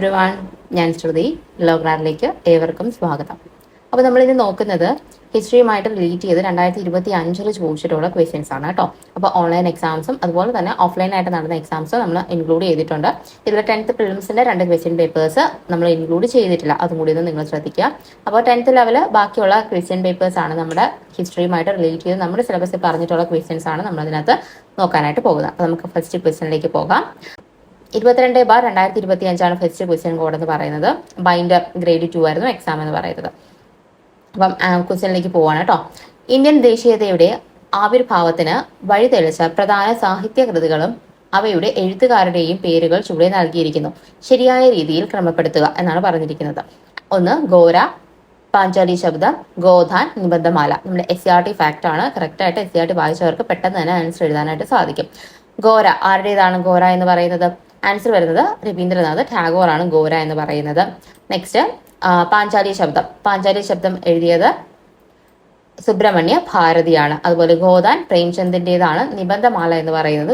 Everyone, ഞാൻ ശ്രുതി. ലോഗ്രാറിലേക്ക് ഏവർക്കും സ്വാഗതം. അപ്പോൾ നമ്മളിത് നോക്കുന്നത് ഹിസ്റ്ററിയുമായിട്ട് റിലേറ്റ് ചെയ്ത് 2025 ചോദിച്ചിട്ടുള്ള ക്വസ്റ്റ്യൻസ് ആണ് കേട്ടോ. അപ്പോൾ ഓൺലൈൻ എക്സാംസും അതുപോലെ തന്നെ ഓഫ്ലൈൻ ആയിട്ട് നടന്ന എക്സാംസും നമ്മൾ ഇൻക്ലൂഡ് ചെയ്തിട്ടുണ്ട്. ഇതിൽ 10th പ്രിലിംസിന്റെ 2 ക്വസ്റ്റ്യൻ പേപ്പേഴ്സ് നമ്മൾ ഇൻക്ലൂഡ് ചെയ്തിട്ടില്ല, അതും കൂടി ഒന്ന് നിങ്ങൾ ശ്രദ്ധിക്കുക. അപ്പോൾ 10th ലെവല് ബാക്കിയുള്ള ക്വസ്റ്റ്യൻ പേപ്പേഴ്സ് ആണ് നമ്മുടെ ഹിസ്റ്ററിയുമായിട്ട് റിലേറ്റ് ചെയ്ത് നമ്മുടെ സിലബസിൽ പറഞ്ഞിട്ടുള്ള ക്വസ്റ്റ്യൻസ് ആണ് നമ്മൾ അതിനകത്ത് നോക്കാനായിട്ട് പോകുന്നത്. അപ്പോൾ നമുക്ക് ഫസ്റ്റ് ക്വസ്റ്റ്യനിലേക്ക് പോകാം. 22/2025 ഫസ്റ്റ് ക്വസ്റ്റ്യൻ കോഡ് എന്ന് പറയുന്നത്. ബൈൻഡർ ഗ്രേഡ് 2 ആയിരുന്നു എക്സാം എന്ന് പറയുന്നത്. അപ്പം ക്വസ്റ്റ്യനിലേക്ക് പോവാണ് കേട്ടോ. ഇന്ത്യൻ ദേശീയതയുടെ ആവിർഭാവത്തിന് വഴിതെളിച്ച പ്രധാന സാഹിത്യ കൃതികളും അവയുടെ എഴുത്തുകാരുടെയും പേരുകൾ ചുവടെ നൽകിയിരിക്കുന്നു. ശരിയായ രീതിയിൽ ക്രമപ്പെടുത്തുക എന്നാണ് പറഞ്ഞിരിക്കുന്നത്. 1 ഗോര, പാഞ്ചാലി ശബ്ദം, ഗോധാൻ, നിബന്ധമാല. നമ്മുടെ SCRT ഫാക്ട് ആണ്. കറക്റ്റ് ആയിട്ട് SCRT വായിച്ചവർക്ക് പെട്ടെന്ന് തന്നെ ആൻസർ എഴുതാനായിട്ട് സാധിക്കും. ഗോര ആരുടേതാണ് ഗോര എന്ന് പറയുന്നത്? ആൻസർ വരുന്നത് രവീന്ദ്രനാഥ് ടാഗോർ ആണ് ഗോര എന്ന് പറയുന്നത്. നെക്സ്റ്റ് പാഞ്ചാലി ശബ്ദം. പാഞ്ചാലി ശബ്ദം എഴുതിയത് സുബ്രഹ്മണ്യ ഭാരതിയാണ്. അതുപോലെ ഗോദാൻ പ്രേംചന്ദിന്റേതാണ്. നിബന്ധമാല എന്ന് പറയുന്നത്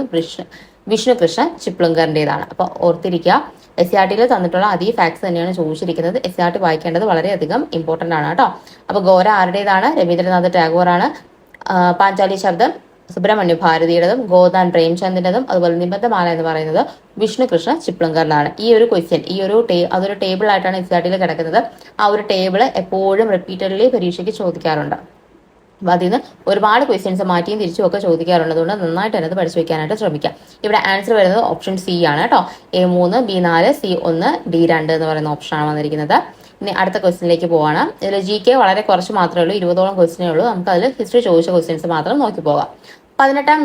വിഷ്ണുകൃഷ്ണ ചിപ്ലുങ്കറിന്റേതാണ്. അപ്പൊ ഓർത്തിരിക്കുക, SCRTയിൽ തന്നിട്ടുള്ള അതേ ഫാക്ട്സ് തന്നെയാണ് ചോദിച്ചിരിക്കുന്നത്. SCRT വായിക്കേണ്ടത് വളരെയധികം ഇമ്പോർട്ടന്റ് ആണ് കേട്ടോ. അപ്പൊ ഗോര ആരുടേതാണ്? രവീന്ദ്രനാഥ് ടാഗോർ ആണ്. പാഞ്ചാലി ശബ്ദം സുബ്രഹ്മണ്യ ഭാരതിയുടേതും ഗോദാൻ പ്രേംചന്ദിന്റേതും അതുപോലെ നിബന്ധമാല എന്ന് പറയുന്നത് വിഷ്ണുകൃഷ്ണ ചിപ്ലങ്കറിലാണ്. ഈ ഒരു ക്വസ്റ്റ്യൻ അതൊരു ടേബിൾ ആയിട്ടാണ് SCRTയിൽ കിടക്കുന്നത്. ആ ഒരു ടേബിൾ എപ്പോഴും റിപ്പീറ്റഡ്ലി പരീക്ഷയ്ക്ക് ചോദിക്കാറുണ്ട്. അപ്പൊ അതിൽ നിന്ന് ഒരുപാട് ക്വസ്റ്റ്യൻസ് മാറ്റിയും തിരിച്ചും ഒക്കെ ചോദിക്കാറുണ്ട്. അതുകൊണ്ട് നന്നായിട്ട് തന്നെ അത് പഠിച്ചു വെക്കാനായിട്ട് ശ്രമിക്കാം. ഇവിടെ ആൻസർ വരുന്നത് ഓപ്ഷൻ സി ആണ് കേട്ടോ. A3, B4, C1, D2 എന്ന് പറയുന്ന ഓപ്ഷനാണ് വന്നിരിക്കുന്നത്. ഇനി അടുത്ത ക്വസ്റ്റ്യനിലേക്ക് പോവാണ്. ഇതിൽ GK വളരെ കുറച്ച് മാത്രമേ ഉള്ളൂ, 20ഓളം ക്വസ്റ്റ്യനേ ഉള്ളൂ. നമുക്ക് അതിൽ ഹിസ്റ്ററി ചോദിച്ച ക്വസ്റ്റ്യൻസ് മാത്രം നോക്കി പോകാം. 18ാം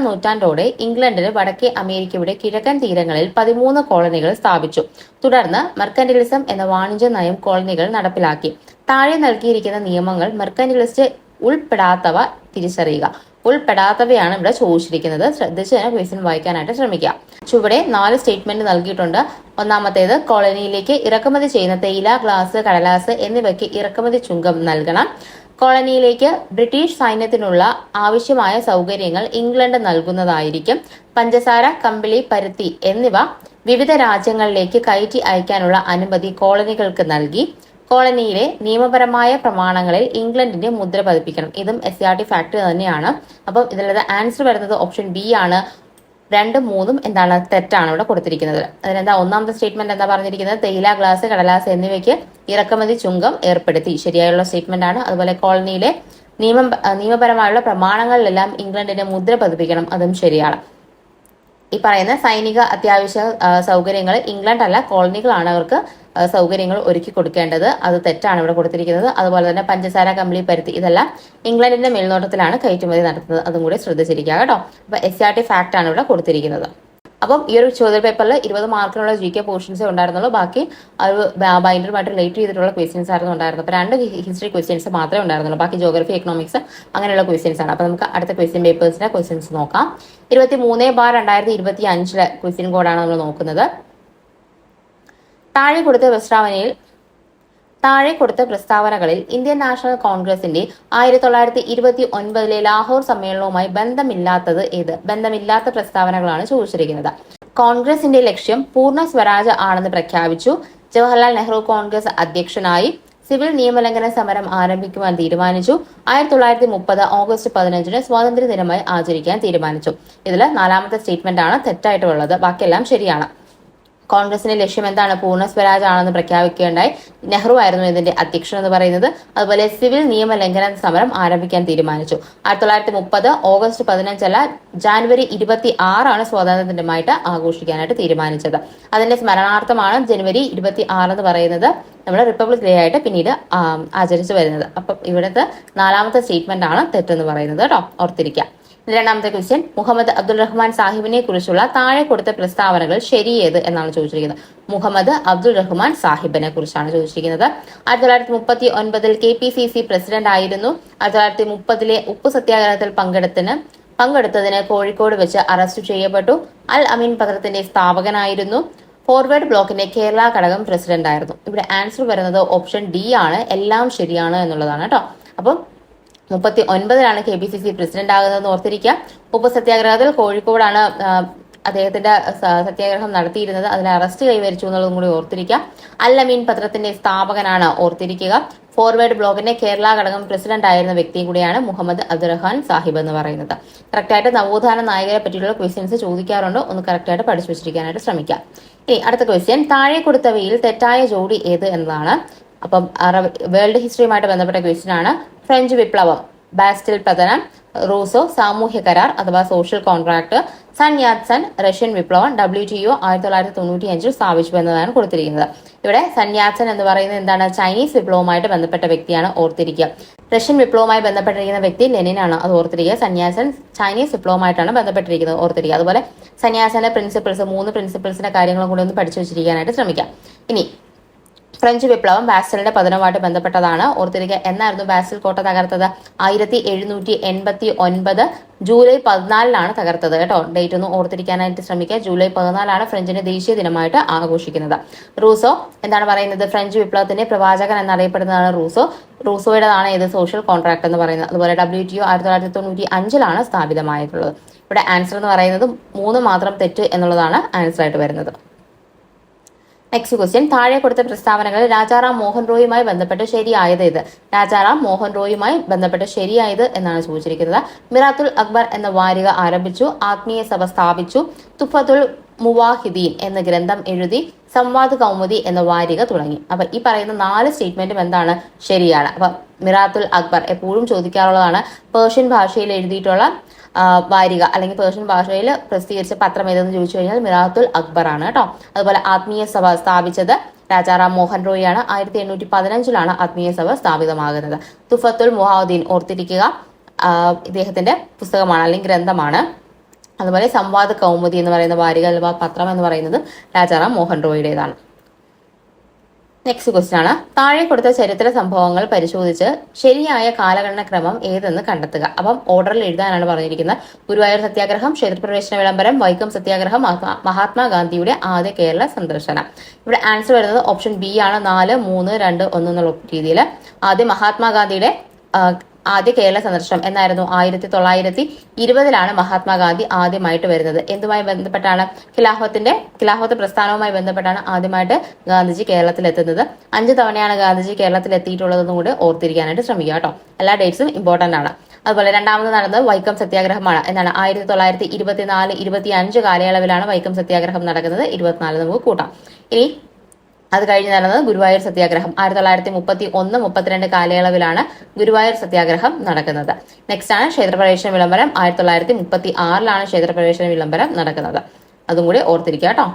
നൂറ്റാണ്ടോടെ ഇംഗ്ലണ്ടിന് വടക്കേ അമേരിക്കയുടെ കിഴക്കൻ തീരങ്ങളിൽ 13 കോളനികൾ സ്ഥാപിച്ചു. തുടർന്ന് മെർക്കന്റിലിസം എന്ന വാണിജ്യ നയം കോളനികൾ നടപ്പിലാക്കി. താഴെ നൽകിയിരിക്കുന്ന നിയമങ്ങൾ മെർക്കന്റിലിസ്റ്റ് ഉൾപ്പെടാത്തവ തിരിച്ചറിയുക. ഉൾപ്പെടാത്തവയാണ് ഇവിടെ ചോദിച്ചിരിക്കുന്നത്. ശ്രദ്ധിച്ച് തന്നെ ക്വസ്റ്റ്യൻ വായിക്കാനായിട്ട് ശ്രമിക്കുക. ചുവടെ 4 സ്റ്റേറ്റ്മെന്റ് നൽകിയിട്ടുണ്ട്. ഒന്നാമത്തേത്, കോളനിയിലേക്ക് ഇറക്കുമതി ചെയ്യുന്ന തേയില, ഗ്ലാസ്, കടലാസ് എന്നിവയ്ക്ക് ഇറക്കുമതി ചുങ്കം നൽകണം. കോളനിയിലേക്ക് ബ്രിട്ടീഷ് സൈന്യത്തിനുള്ള ആവശ്യമായ സൗകര്യങ്ങൾ ഇംഗ്ലണ്ട് നൽകുന്നതായിരിക്കും. പഞ്ചസാര, കമ്പിളി, പരുത്തി എന്നിവ വിവിധ രാജ്യങ്ങളിലേക്ക് കയറ്റി അയക്കാനുള്ള അനുമതി കോളനികൾക്ക് നൽകി. കോളനിയിലെ നിയമപരമായ പ്രമാണങ്ങളിൽ ഇംഗ്ലണ്ടിന്റെ മുദ്ര പതിപ്പിക്കണം. ഇതും SCRT ഫാക്ടറി തന്നെയാണ്. അപ്പം ഇതിലത് ആൻസർ വരുന്നത് ഓപ്ഷൻ ബി ആണ്. 2, 3 എന്താണ് തെറ്റാണ് ഇവിടെ കൊടുത്തിരിക്കുന്നത്. അതിനെന്താ ഒന്നാമത്തെ സ്റ്റേറ്റ്മെന്റ് എന്താ പറഞ്ഞിരിക്കുന്നത്? തേയില, ഗ്ലാസ്, കടലാസ് എന്നിവയ്ക്ക് ഇറക്കുമതി ചുങ്കം ഏർപ്പെടുത്തി. ശരിയായുള്ള സ്റ്റേറ്റ്മെന്റ് ആണ്. അതുപോലെ കോളനിയിലെ നിയമപരമായുള്ള പ്രമാണങ്ങളിലെല്ലാം ഇംഗ്ലണ്ടിന്റെ മുദ്ര പതിപ്പിക്കണം. അതും ശരിയാണ്. ഈ പറയുന്ന സൈനിക അത്യാവശ്യ സൗകര്യങ്ങൾ ഇംഗ്ലണ്ട് അല്ല, കോളനികളാണ് അവർക്ക് സൗകര്യങ്ങൾ ഒരുക്കി കൊടുക്കേണ്ടത്. അത് തെറ്റാണ് ഇവിടെ കൊടുത്തിരിക്കുന്നത്. അതുപോലെ തന്നെ പഞ്ചസാര, കമ്പിളി, പരുത്തി ഇതെല്ലാം ഇംഗ്ലണ്ടിന്റെ മേൽനോട്ടത്തിലാണ് കയറ്റുമതി നടത്തുന്നത്. അതും കൂടി ശ്രദ്ധിച്ചിരിക്കുക കേട്ടോ. അപ്പൊ SCRT ഫാക്ട് ആണ് ഇവിടെ കൊടുത്തിരിക്കുന്നത്. അപ്പം ഈ ഒരു ചോദ്യ പേപ്പറിൽ 20 മാർക്കിനുള്ള GK പോർഷൻസേ ഉണ്ടായിരുന്നുള്ളൂ. ബാക്കി അത് ബൈൻഡറുമായിട്ട് റിലേറ്റ് ചെയ്തിട്ടുള്ള ക്വസ്റ്റ്യൻസ് ആയിരുന്നു ഉണ്ടായിരുന്നത്. അപ്പോൾ 2 ഹിസ്റ്ററി ക്വസ്റ്റ്യൻസ് മാത്രമേ ഉണ്ടായിരുന്നുള്ളൂ. ബാക്കി ജോഗ്രഫി, എക്കണോമിക്സ് അങ്ങനെയുള്ള ക്വസ്റ്റ്യൻസ് ആണ്. അപ്പോൾ നമുക്ക് അടുത്ത ക്വസ്റ്റ്യൻ പേപ്പേഴ്സിന്റെ ക്വസ്റ്റ്യൻസ് നോക്കാം. 23/2025 ക്വസ്റ്റ്യൻ കോഡാണ് നമ്മൾ നോക്കുന്നത്. താഴെ കൊടുത്ത പ്രസ്താവനകളിൽ ഇന്ത്യൻ നാഷണൽ കോൺഗ്രസിന്റെ 1929 ലാഹോർ സമ്മേളനവുമായി ബന്ധമില്ലാത്തത് ഏത്? ബന്ധമില്ലാത്ത പ്രസ്താവനകളാണ് ചോദിച്ചിരിക്കുന്നത്. കോൺഗ്രസിന്റെ ലക്ഷ്യം പൂർണ്ണ സ്വരാജ് ആണെന്ന് പ്രഖ്യാപിച്ചു. ജവഹർലാൽ നെഹ്റു കോൺഗ്രസ് അധ്യക്ഷനായി. സിവിൽ നിയമലംഘന സമരം ആരംഭിക്കുവാൻ തീരുമാനിച്ചു. 1930 ഓഗസ്റ്റ് 15 സ്വാതന്ത്ര്യ ദിനമായി ആചരിക്കാൻ തീരുമാനിച്ചു. ഇതിൽ 4ാമത്തെ സ്റ്റേറ്റ്മെന്റ് ആണ് തെറ്റായിട്ടുള്ളത്. ബാക്കിയെല്ലാം ശരിയാണ്. കോൺഗ്രസിന്റെ ലക്ഷ്യം എന്താണ്? പൂർണ്ണ സ്വരാജ് ആണെന്ന് പ്രഖ്യാപിക്കുകയുണ്ടായി. നെഹ്റു ആയിരുന്നു ഇതിന്റെ അധ്യക്ഷൻ എന്ന് പറയുന്നത്. അതുപോലെ സിവിൽ നിയമലംഘന സമരം ആരംഭിക്കാൻ തീരുമാനിച്ചു. 1930 ഓഗസ്റ്റ് 15 അല്ല, ജാനുവരി 26 ആണ് സ്വാതന്ത്ര്യ ദിനമായിട്ട് ആഘോഷിക്കാനായിട്ട് തീരുമാനിച്ചത്. അതിന്റെ സ്മരണാർത്ഥമാണ് ജനുവരി 26 എന്ന് പറയുന്നത് നമ്മൾ റിപ്പബ്ലിക് ഡേ ആയിട്ട് പിന്നീട് ആചരിച്ചു വരുന്നത്. അപ്പം ഇവിടുത്തെ 4ാമത്തെ സ്റ്റേറ്റ്മെന്റ് ആണ് തെറ്റെന്ന് പറയുന്നത് കേട്ടോ, ഓർത്തിരിക്കുക. 2ാമത്തെ ക്വസ്റ്റ്യൻ, മുഹമ്മദ് അബ്ദുൾ റഹ്മാൻ സാഹിബിനെ കുറിച്ചുള്ള താഴെ കൊടുത്ത പ്രസ്താവനകൾ ശരിയേത് എന്നാണ് ചോദിച്ചിരിക്കുന്നത്. മുഹമ്മദ് അബ്ദുൾ റഹ്മാൻ സാഹിബിനെ കുറിച്ചാണ് ചോദിച്ചിരിക്കുന്നത്. 1939 KPCC പ്രസിഡന്റ് ആയിരുന്നു. 1930 ഉപ്പു സത്യാഗ്രഹത്തിൽ പങ്കെടുത്തതിന് കോഴിക്കോട് വെച്ച് അറസ്റ്റ് ചെയ്യപ്പെട്ടു. അൽ അമീൻ പത്രത്തിന്റെ സ്ഥാപകനായിരുന്നു. ഫോർവേഡ് ബ്ലോക്കിന്റെ കേരള ഘടകം പ്രസിഡന്റ് ആയിരുന്നു. ഇവിടെ ആൻസർ വരുന്നത് ഓപ്ഷൻ ഡി ആണ്. എല്ലാം ശരിയാണ് എന്നുള്ളതാണ് കേട്ടോ. അപ്പം 39 KPCC പ്രസിഡന്റ് ആകുന്നതെന്ന് ഓർത്തിരിക്കുക. ഉപ്പു സത്യാഗ്രഹത്തിൽ കോഴിക്കോടാണ് അദ്ദേഹത്തിന്റെ സത്യാഗ്രഹം നടത്തിയിരുന്നത്. അതിൽ അറസ്റ്റ് കൈവരിച്ചു എന്നുള്ളതും കൂടി ഓർത്തിരിക്കുക. അൽ അമീൻ പത്രത്തിന്റെ സ്ഥാപകനാണ്, ഓർത്തിരിക്കുക. ഫോർവേഡ് ബ്ലോഗിന്റെ കേരള ഘടകം പ്രസിഡന്റ് ആയിരുന്ന വ്യക്തി കൂടിയാണ് മുഹമ്മദ് അബ്ദുറഹ്മാൻ സാഹിബ് എന്ന് പറയുന്നത്. കറക്റ്റായിട്ട് നവോത്ഥാന നായകരെ പറ്റിയിട്ടുള്ള ക്വസ്റ്റ്യൻസ് ചോദിക്കാറുണ്ട്, ഒന്ന് കറക്റ്റായിട്ട് പഠിച്ചു വെച്ചിരിക്കാനായിട്ട് ശ്രമിക്കാം. ഇനി അടുത്ത ക്വസ്റ്റ്യൻ, താഴെ കൊടുത്തവയിൽ തെറ്റായ ജോഡി ഏത് എന്നതാണ്. അപ്പം വേൾഡ് ഹിസ്റ്ററിയുമായിട്ട് ബന്ധപ്പെട്ട ക്വസ്റ്റ്യൻ ആണ്. ഫ്രഞ്ച് വിപ്ലവം, ബാസ്റ്റിൽ പതനം, റൂസോ സാമൂഹ്യ കരാർ അഥവാ social contract, Sun Yat Sen Russian വിപ്ലവം, WTO 1995 സ്ഥാപിച്ചു എന്നതാണ് കൊടുത്തിരിക്കുന്നത്. ഇവിടെ സൺ യാത് സൺ എന്ന് പറയുന്നത് എന്താണ്? ചൈനീസ് വിപ്ലവവുമായിട്ട് ബന്ധപ്പെട്ട വ്യക്തിയാണ്, ഓർത്തിരിക്കുക. റഷ്യൻ വിപ്ലവവുമായി ബന്ധപ്പെട്ടിരിക്കുന്ന വ്യക്തി ലെനിനാണ്, അത് ഓർത്തിരിക്കുക. സന്യാസൻ ചൈനീസ് വിപ്ലവമായിട്ടാണ് ബന്ധപ്പെട്ടിരിക്കുന്നത്, ഓർത്തിരിക്കുക. അതുപോലെ സന്യാസന്റെ പ്രിൻസിപ്പിൾസ്, 3 പ്രിൻസിപ്പിൾസിന്റെ കാര്യങ്ങളും കൂടി ഒന്ന് പഠിച്ചു വെച്ചിരിക്കാനായിട്ട് ശ്രമിക്കാം. ഇനി ഫ്രഞ്ച് വിപ്ലവം ബാസ്റ്റലിന്റെ പതനവുമായിട്ട് ബന്ധപ്പെട്ടതാണ്, ഓർത്തിരിക്കുക. എന്നായിരുന്നു ബാസ്റ്റൽ കോട്ട തകർത്തത്? 1789 ജൂലൈ 14 തകർത്തത് കേട്ടോ. ഡേറ്റ് ഒന്ന് ഓർത്തിരിക്കാനായിട്ട് ശ്രമിക്കുക. ജൂലൈ 14 ഫ്രഞ്ചിന്റെ ദേശീയ ദിനമായിട്ട് ആഘോഷിക്കുന്നത്. റൂസോ എന്താണ് പറയുന്നത്? ഫ്രഞ്ച് വിപ്ലവത്തിന്റെ പ്രവാചകൻ എന്നറിയപ്പെടുന്നതാണ് റൂസോ. റൂസോയുടേതാണ് ഇത് സോഷ്യൽ കോൺട്രാക്ട് എന്ന് പറയുന്നത്. അതുപോലെ WTO 1995 സ്ഥാപിതമായിട്ടുള്ളത്. ഇവിടെ ആൻസർ എന്ന് പറയുന്നത് 3 മാത്രം തെറ്റ് എന്നുള്ളതാണ് ആൻസർ ആയിട്ട് വരുന്നത്. നെക്സ്റ്റ് ക്വസ്റ്റ്യൻ, താഴെ കൊടുത്ത പ്രസ്താവനകളിൽ രാജാറാം മോഹൻ റോയുമായി ബന്ധപ്പെട്ട് ശരിയായത് ഇത്? രാജാറാം മോഹൻ റോയുമായി ബന്ധപ്പെട്ട് ശരിയായത് എന്നാണ് ചോദിച്ചിരിക്കുന്നത്. മിറാത്തുൽ അക്ബർ എന്ന വാരിക ആരംഭിച്ചു, ആത്മീയ സഭ സ്ഥാപിച്ചു, തുഫത്തുൽ മുവാഹിദീൻ എന്ന ഗ്രന്ഥം എഴുതി, സംവാദ് കൗമുദി എന്ന വാരിക തുടങ്ങി. അപ്പൊ ഈ പറയുന്ന 4 സ്റ്റേറ്റ്മെന്റും എന്താണ്? ശരിയാണ്. അപ്പൊ മിറാത്തുൽ അക്ബർ എപ്പോഴും ചോദിക്കാറുള്ളതാണ്. പേർഷ്യൻ ഭാഷയിൽ എഴുതിയിട്ടുള്ള വാരിക അല്ലെങ്കിൽ പേർഷ്യൻ ഭാഷയിൽ പ്രസിദ്ധീകരിച്ച പത്രം ഏതെന്ന് ചോദിച്ചു കഴിഞ്ഞാൽ മിറാത്തുൽ അക്ബർ ആണ് കേട്ടോ. അതുപോലെ ആത്മീയ സഭ സ്ഥാപിച്ചത് രാജാറാം മോഹൻ റോയിയാണ്. 1815 ആത്മീയ സഭ സ്ഥാപിതമാകുന്നത്. തുഫത്തുൽ മുഹാദ്ദീൻ ഓർത്തിരിക്കുക, ഇദ്ദേഹത്തിന്റെ പുസ്തകമാണ് അല്ലെങ്കിൽ ഗ്രന്ഥമാണ്. അതുപോലെ സംവാദ് കൗമുദി എന്ന് പറയുന്ന വാരിക അഥവാ പത്രം എന്ന് പറയുന്നത് രാജാറാം മോഹൻ റോയുടേതാണ്. നെക്സ്റ്റ് ക്വസ്റ്റ്യൻ ആണ്, താഴെ കൊടുത്ത ചരിത്ര സംഭവങ്ങൾ പരിശോധിച്ച് ശരിയായ കാലഗണന ക്രമം ഏതെന്ന് കണ്ടെത്തുക. അപ്പം ഓർഡറിൽ എഴുതാനാണ് പറഞ്ഞിരിക്കുന്നത്. ഗുരുവായൂർ സത്യാഗ്രഹം, ക്ഷേത്രപ്രവേശന വിളംബരം, വൈക്കം സത്യാഗ്രഹം, മഹാത്മാഗാന്ധിയുടെ ആദ്യ കേരള സന്ദർശനം. ഇവിടെ ആൻസർ വരുന്നത് ഓപ്ഷൻ ബി ആണ്. 4, 3, 2, 1 എന്നുള്ള രീതിയിൽ. ആദ്യം മഹാത്മാഗാന്ധിയുടെ ആദ്യ കേരള സന്ദർശനം എന്നായിരുന്നു. 1920 മഹാത്മാഗാന്ധി ആദ്യമായിട്ട് വരുന്നത്. എന്തുമായി ബന്ധപ്പെട്ടാണ്? ഖിലാഫത്ത് പ്രസ്ഥാനവുമായി ബന്ധപ്പെട്ടാണ് ആദ്യമായിട്ട് ഗാന്ധിജി കേരളത്തിൽ എത്തുന്നത്. 5 തവണയാണ് ഗാന്ധിജി കേരളത്തിൽ എത്തിയിട്ടുള്ളതെന്നും കൂടെ ഓർത്തിരിക്കാനായിട്ട് ശ്രമിക്കുക കേട്ടോ. എല്ലാ ഡേറ്റ്സും ഇമ്പോർട്ടന്റ് ആണ്. അതുപോലെ രണ്ടാമത് നടന്നത് വൈക്കം സത്യാഗ്രഹമാണ്. എന്നാണ് 1924-25 കാലയളവിലാണ് വൈക്കം സത്യാഗ്രഹം നടക്കുന്നത്. 24 നമുക്ക് കൂട്ടാം. ഇനി അത് കഴിഞ്ഞ് നടന്നത് ഗുരുവായൂർ സത്യാഗ്രഹം. 1931-32 കാലയളവിലാണ് ഗുരുവായൂർ സത്യാഗ്രഹം നടക്കുന്നത്. നെക്സ്റ്റ് ആണ് ക്ഷേത്രപ്രവേശന വിളംബരം. 1936 ക്ഷേത്രപ്രവേശന വിളംബരം നടക്കുന്നത്. അതും കൂടി ഓർത്തിരിക്കുക കേട്ടോ.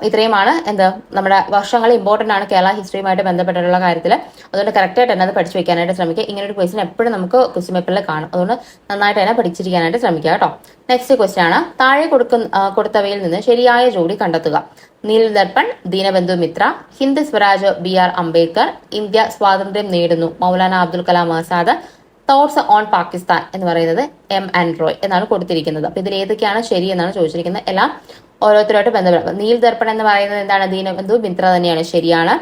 ഇത്രയുമാണ് നമ്മുടെ വർഷങ്ങൾ ഇമ്പോർട്ടന്റ് ആണ് കേരള ഹിസ്റ്ററിയുമായിട്ട് ബന്ധപ്പെട്ടിട്ടുള്ള കാര്യത്തിൽ. അതുകൊണ്ട് കറക്റ്റായിട്ട് തന്നെ അത് പഠിച്ചു വെക്കാനായിട്ട് ശ്രമിക്കുക. ഇങ്ങനെ ഒരു ക്വസ്റ്റ്യൻ എപ്പോഴും നമുക്ക് ക്വസ്റ്റ്യൻ പേപ്പറിൽ കാണും. അതുകൊണ്ട് നന്നായിട്ട് തന്നെ പഠിച്ചിരിക്കാനായിട്ട് ശ്രമിക്കുക കേട്ടോ. നെക്സ്റ്റ് ക്വസ്റ്റ്യൻ ആണ്, താഴെ കൊടുത്തവയിൽ നിന്ന് ശരിയായ ജോഡി കണ്ടെത്തുക. നീൽ ദർപ്പൺ, ദീനബന്ധു മിത്ര, ഹിന്ദ് സ്വരാജ് BR അംബേദ്കർ, ഇന്ത്യ സ്വാതന്ത്ര്യം നേടുന്നു മൗലാന അബ്ദുൽ കലാം ആസാദ്, തോട്ട്സ് ഓൺ പാകിസ്ഥാൻ എന്ന് പറയുന്നത് MN റോയ് എന്നാണ് കൊടുത്തിരിക്കുന്നത്. അപ്പൊ ഇതിൽ ഏതൊക്കെയാണ് ശരി എന്നാണ് ചോദിച്ചിരിക്കുന്നത്. എല്ലാം ഓരോരുത്തരുമായിട്ട് ബന്ധപ്പെടും. നീൽ ദർപ്പൺ എന്ന് പറയുന്നത് എന്താണ്? ദീനബന്ധു മിത്ര തന്നെയാണ്, ശരിയാണ്.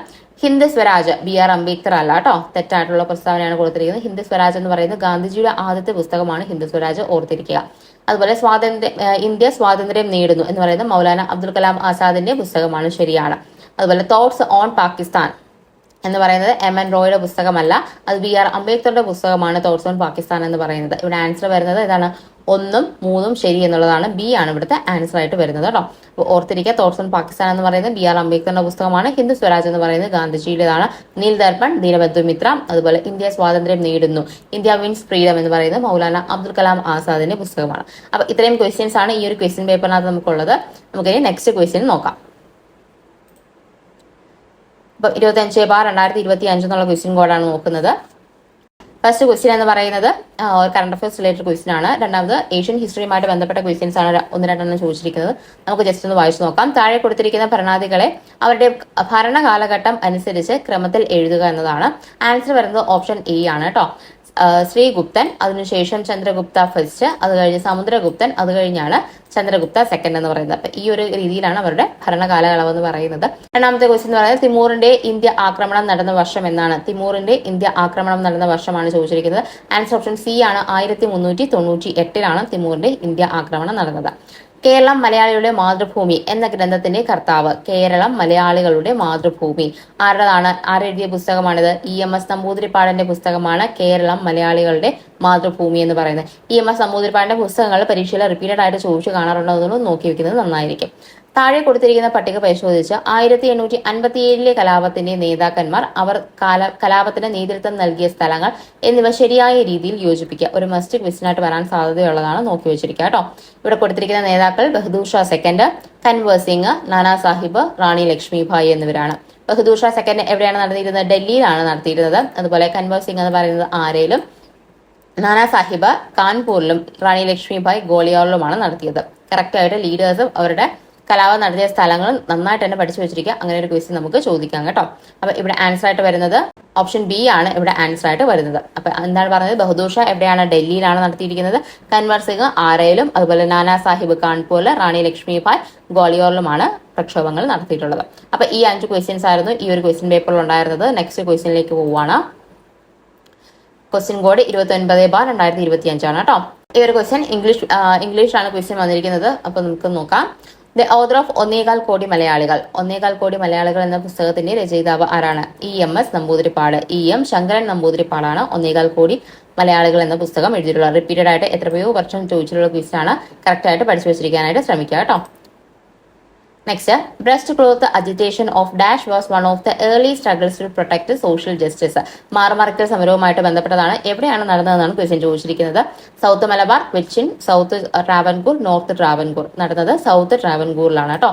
ഹിന്ദ് സ്വരാജ് BR അംബേദ്കർ അല്ല കേട്ടോ, തെറ്റായിട്ടുള്ള പ്രസ്താവനയാണ് കൊടുത്തിരിക്കുന്നത്. ഹിന്ദ് സ്വരാജ് എന്ന് പറയുന്നത് ഗാന്ധിജിയുടെ ആദ്യത്തെ പുസ്തകമാണ് ഹിന്ദ് സ്വരാജ്, ഓർത്തിരിക്കുക. അതുപോലെ ഇന്ത്യ സ്വാതന്ത്ര്യം നേടുന്നു എന്ന് പറയുന്നത് മൗലാന അബ്ദുൽ കലാം ആസാദിന്റെ പുസ്തകമാണ്, ശരിയാണ്. അതുപോലെ തോട്ട്സ് ഓൺ പാകിസ്ഥാൻ എന്ന് പറയുന്നത് MN റോയുടെ പുസ്തകമല്ല, അത് BR അംബേദ്കറുടെ പുസ്തകമാണ് തോട്ട്സ് ഓൺ പാകിസ്ഥാൻ എന്ന് പറയുന്നത്. ഇവിടെ ആൻസർ വരുന്നത് ഏതാണ്? 1ഉം 3ഉം ശരി എന്നുള്ളതാണ്. ബി ആണ് ഇവിടുത്തെ ആൻസർ ആയിട്ട് വരുന്നത് കേട്ടോ. ഓർത്തിരിക്കുക, തോട്ട്സ് ഓൺ പാകിസ്ഥാൻ എന്ന് പറയുന്നത് BR അംബേദ്കറിന്റെ പുസ്തകമാണ്. ഹിന്ദ് സ്വരാജ് എന്ന് പറയുന്നത് ഗാന്ധിജിയുടേതാണ്. നീൽ ദർപ്പൺ, ദീനബന്ധു മിത്ര, അതുപോലെ ഇന്ത്യ സ്വാതന്ത്ര്യം നേടുന്നു, ഇന്ത്യ വിൻസ് ഫ്രീഡം എന്ന് പറയുന്നത് മൗലാന അബ്ദുൽ കലാം ആസാദിന്റെ പുസ്തകമാണ്. അപ്പൊ ഇത്രയും ക്വസ്റ്റ്യൻസ് ആണ് ഈ ഒരു ക്വസ്റ്റ്യൻ പേപ്പറിനകത്ത് നമുക്കുള്ളത്. നമുക്കിനി നെക്സ്റ്റ് ക്വസ്റ്റ്യൻ നോക്കാം. ഇപ്പൊ 25/2025 എന്നുള്ള ക്വസ്റ്റ്യൻ കോഡാണ് നോക്കുന്നത്. ഫസ്റ്റ് ക്വസ്റ്റ്യൻ എന്ന് പറയുന്നത് കറണ്ട് അഫയേഴ്സ് റിലേറ്റഡ് ക്വസ്റ്റ്യൻ ആണ്. രണ്ടാമത് ഏഷ്യൻ ഹിസ്റ്ററിയുമായിട്ട് ബന്ധപ്പെട്ട ക്വസ്റ്റ്യൻസ് ആണ് 1-2 ചോദിച്ചിരിക്കുന്നത്. നമുക്ക് ജസ്റ്റ് ഒന്ന് വായിച്ചു നോക്കാം. താഴെ കൊടുത്തിരിക്കുന്ന ഭരണാധികളെ അവരുടെ ഭരണകാലഘട്ടം അനുസരിച്ച് ക്രമത്തിൽ എഴുതുക എന്നതാണ്. ആൻസർ വരുന്നത് ഓപ്ഷൻ എ ആണ് കേട്ടോ. ശ്രീഗുപ്തൻ, അതിനുശേഷം ചന്ദ്രഗുപ്ത ഫസ്റ്റ്, അത് കഴിഞ്ഞ് സമുദ്രഗുപ്തൻ, അത് കഴിഞ്ഞാണ് ചന്ദ്രഗുപ്ത സെക്കൻഡ് എന്ന് പറയുന്നത്. അപ്പൊ ഈ ഒരു രീതിയിലാണ് അവരുടെ ഭരണകാലയളവ് എന്ന് പറയുന്നത്. രണ്ടാമത്തെ ക്വസ്റ്റ്യൻ എന്ന് പറയുന്നത് തിമൂറിന്റെ ഇന്ത്യ ആക്രമണം നടന്ന വർഷം എന്നാണ്? തിമൂറിന്റെ ഇന്ത്യ ആക്രമണം നടന്ന വർഷമാണ് ചോദിച്ചിരിക്കുന്നത്. ആൻസർ ഓപ്ഷൻ സി ആണ്. 1398 തിമൂറിന്റെ ഇന്ത്യ ആക്രമണം നടന്നത്. കേരളം മലയാളികളുടെ മാതൃഭൂമി എന്ന ഗ്രന്ഥത്തിന്റെ കർത്താവ്? കേരളം മലയാളികളുടെ മാതൃഭൂമി ആരെഴുതിയ പുസ്തകമാണിത്? EMS നമ്പൂതിരിപ്പാടിന്റെ പുസ്തകമാണ് കേരളം മലയാളികളുടെ മാതൃഭൂമി എന്ന് പറയുന്നത്. EMS നമ്പൂതിരിപ്പാടിന്റെ പുസ്തകങ്ങൾ പരീക്ഷയിൽ റിപ്പീറ്റഡ് ആയിട്ട് ചോദിച്ചു കാണാറുണ്ടോ എന്നൊന്ന് നോക്കി വെക്കുന്നത് നന്നായിരിക്കും. താഴെ കൊടുത്തിരിക്കുന്ന പട്ടിക പരിശോധിച്ച് 1857 കലാപത്തിന്റെ നേതാക്കന്മാർ, അവർ കലാപത്തിന് നേതൃത്വം നൽകിയ സ്ഥലങ്ങൾ എന്നിവ ശരിയായ രീതിയിൽ യോജിപ്പിക്കുക. ഒരു മസ്റ്റ് ക്വസ്റ്റ്യനായിട്ട് വരാൻ സാധ്യതയുള്ളതാണ്, നോക്കി വെച്ചിരിക്കുക കേട്ടോ. ഇവിടെ കൊടുത്തിരിക്കുന്ന നേതാക്കൾ ബഹദൂർ ഷാ സെക്കൻഡ്, കൻവർ സിംഗ്, നാനാ സാഹിബ്, റാണി ലക്ഷ്മിഭായ് എന്നിവരാണ്. ബഹദൂർ ഷാ സെക്കൻഡ് എവിടെയാണ് നടത്തിയിരുന്നത്? ഡൽഹിയിലാണ് നടത്തിയിരുന്നത്. അതുപോലെ കൻവർ സിംഗ് എന്ന് പറയുന്നത് ആരയിലും, നാനാ സാഹിബ് കാൺപൂരിലും, റാണി ലക്ഷ്മിഭായ് ഗോളിയോറിലുമാണ് നടത്തിയത്. കറക്റ്റായിട്ട് ലീഡേഴ്സും അവരുടെ കലാപം നടത്തിയ സ്ഥലങ്ങൾ നന്നായിട്ട് തന്നെ പഠിച്ചു വെച്ചിരിക്കുക. അങ്ങനെ ഒരു ക്വസ്റ്റ്യൻ നമുക്ക് ചോദിക്കാം കേട്ടോ. അപ്പൊ ഇവിടെ ആൻസർ ആയിട്ട് വരുന്നത് ഓപ്ഷൻ ബി ആണ് ഇവിടെ ആൻസർ ആയിട്ട് വരുന്നത്. അപ്പൊ എന്താണ് പറഞ്ഞത്? ബഹദൂർ ഷാ എവിടെയാണ്? ഡൽഹിയിലാണ് നടത്തിയിരിക്കുന്നത്. കൻവർ സിംഗ് ആരയിലും, അതുപോലെ നാനാ സാഹിബ് കാൺപൂരിൽ, റാണി ലക്ഷ്മിഭായ് ഗോളിയോറിലുമാണ് പ്രക്ഷോഭങ്ങൾ നടത്തിയിട്ടുള്ളത്. അപ്പൊ ഈ 5 ക്വസ്റ്റ്യൻസ് ആയിരുന്നു ഈ ഒരു ക്വസ്റ്റ്യൻ പേപ്പറിൽ ഉണ്ടായിരുന്നത്. നെക്സ്റ്റ് ക്വസ്റ്റ്യനിലേക്ക് പോവുകയാണ്. ക്വസ്റ്റ്യൻ കോഡ് 29/2025 കേട്ടോ. ഈ ഒരു ക്വസ്റ്റ്യൻ ഇംഗ്ലീഷിലാണ് ക്വസ്റ്റ്യൻ വന്നിരിക്കുന്നത്. അപ്പൊ നമുക്ക് നോക്കാം. ദ ഓതർ ഓഫ് ഒന്നേകാൽ കോടി മലയാളികൾ. ഒന്നേകാൽ കോടി മലയാളികൾ എന്ന പുസ്തകത്തിന്റെ രചയിതാവ് ആരാണ്? EMS നമ്പൂതിരിപ്പാട്. EM ശങ്കരൻ നമ്പൂതിരിപ്പാടാണ് ഒന്നേകാൽ കോടി മലയാളികൾ എന്ന പുസ്തകം എഴുതിയിട്ടുള്ളത്. റിപ്പീറ്റഡ് ആയിട്ട് എത്രയോ വർഷം ചോദിച്ചിട്ടുള്ള ക്വസ്റ്റ്യൻ ആണ്. കറക്റ്റ് ആയിട്ട് പഠിച്ചു വെച്ചിരിക്കാനായിട്ട് ശ്രമിക്കുക കേട്ടോ. Next, breast cloth agitation of dash was one of the early struggles to protect social justice. മാറുമറക്കൽ സമരവുമായിട്ട് ബന്ധപ്പെട്ടതാണ്. എവിടെയാണ് നടന്നതെന്നാണ് ക്വസ്റ്റ്യൻ ചോദിച്ചിരിക്കുന്നത്. South Malabar, Cochin, south Travancore, north Travancore. നടന്നത് സൗത്ത് ട്രാവൻകൂറിലാണ് കേട്ടോ.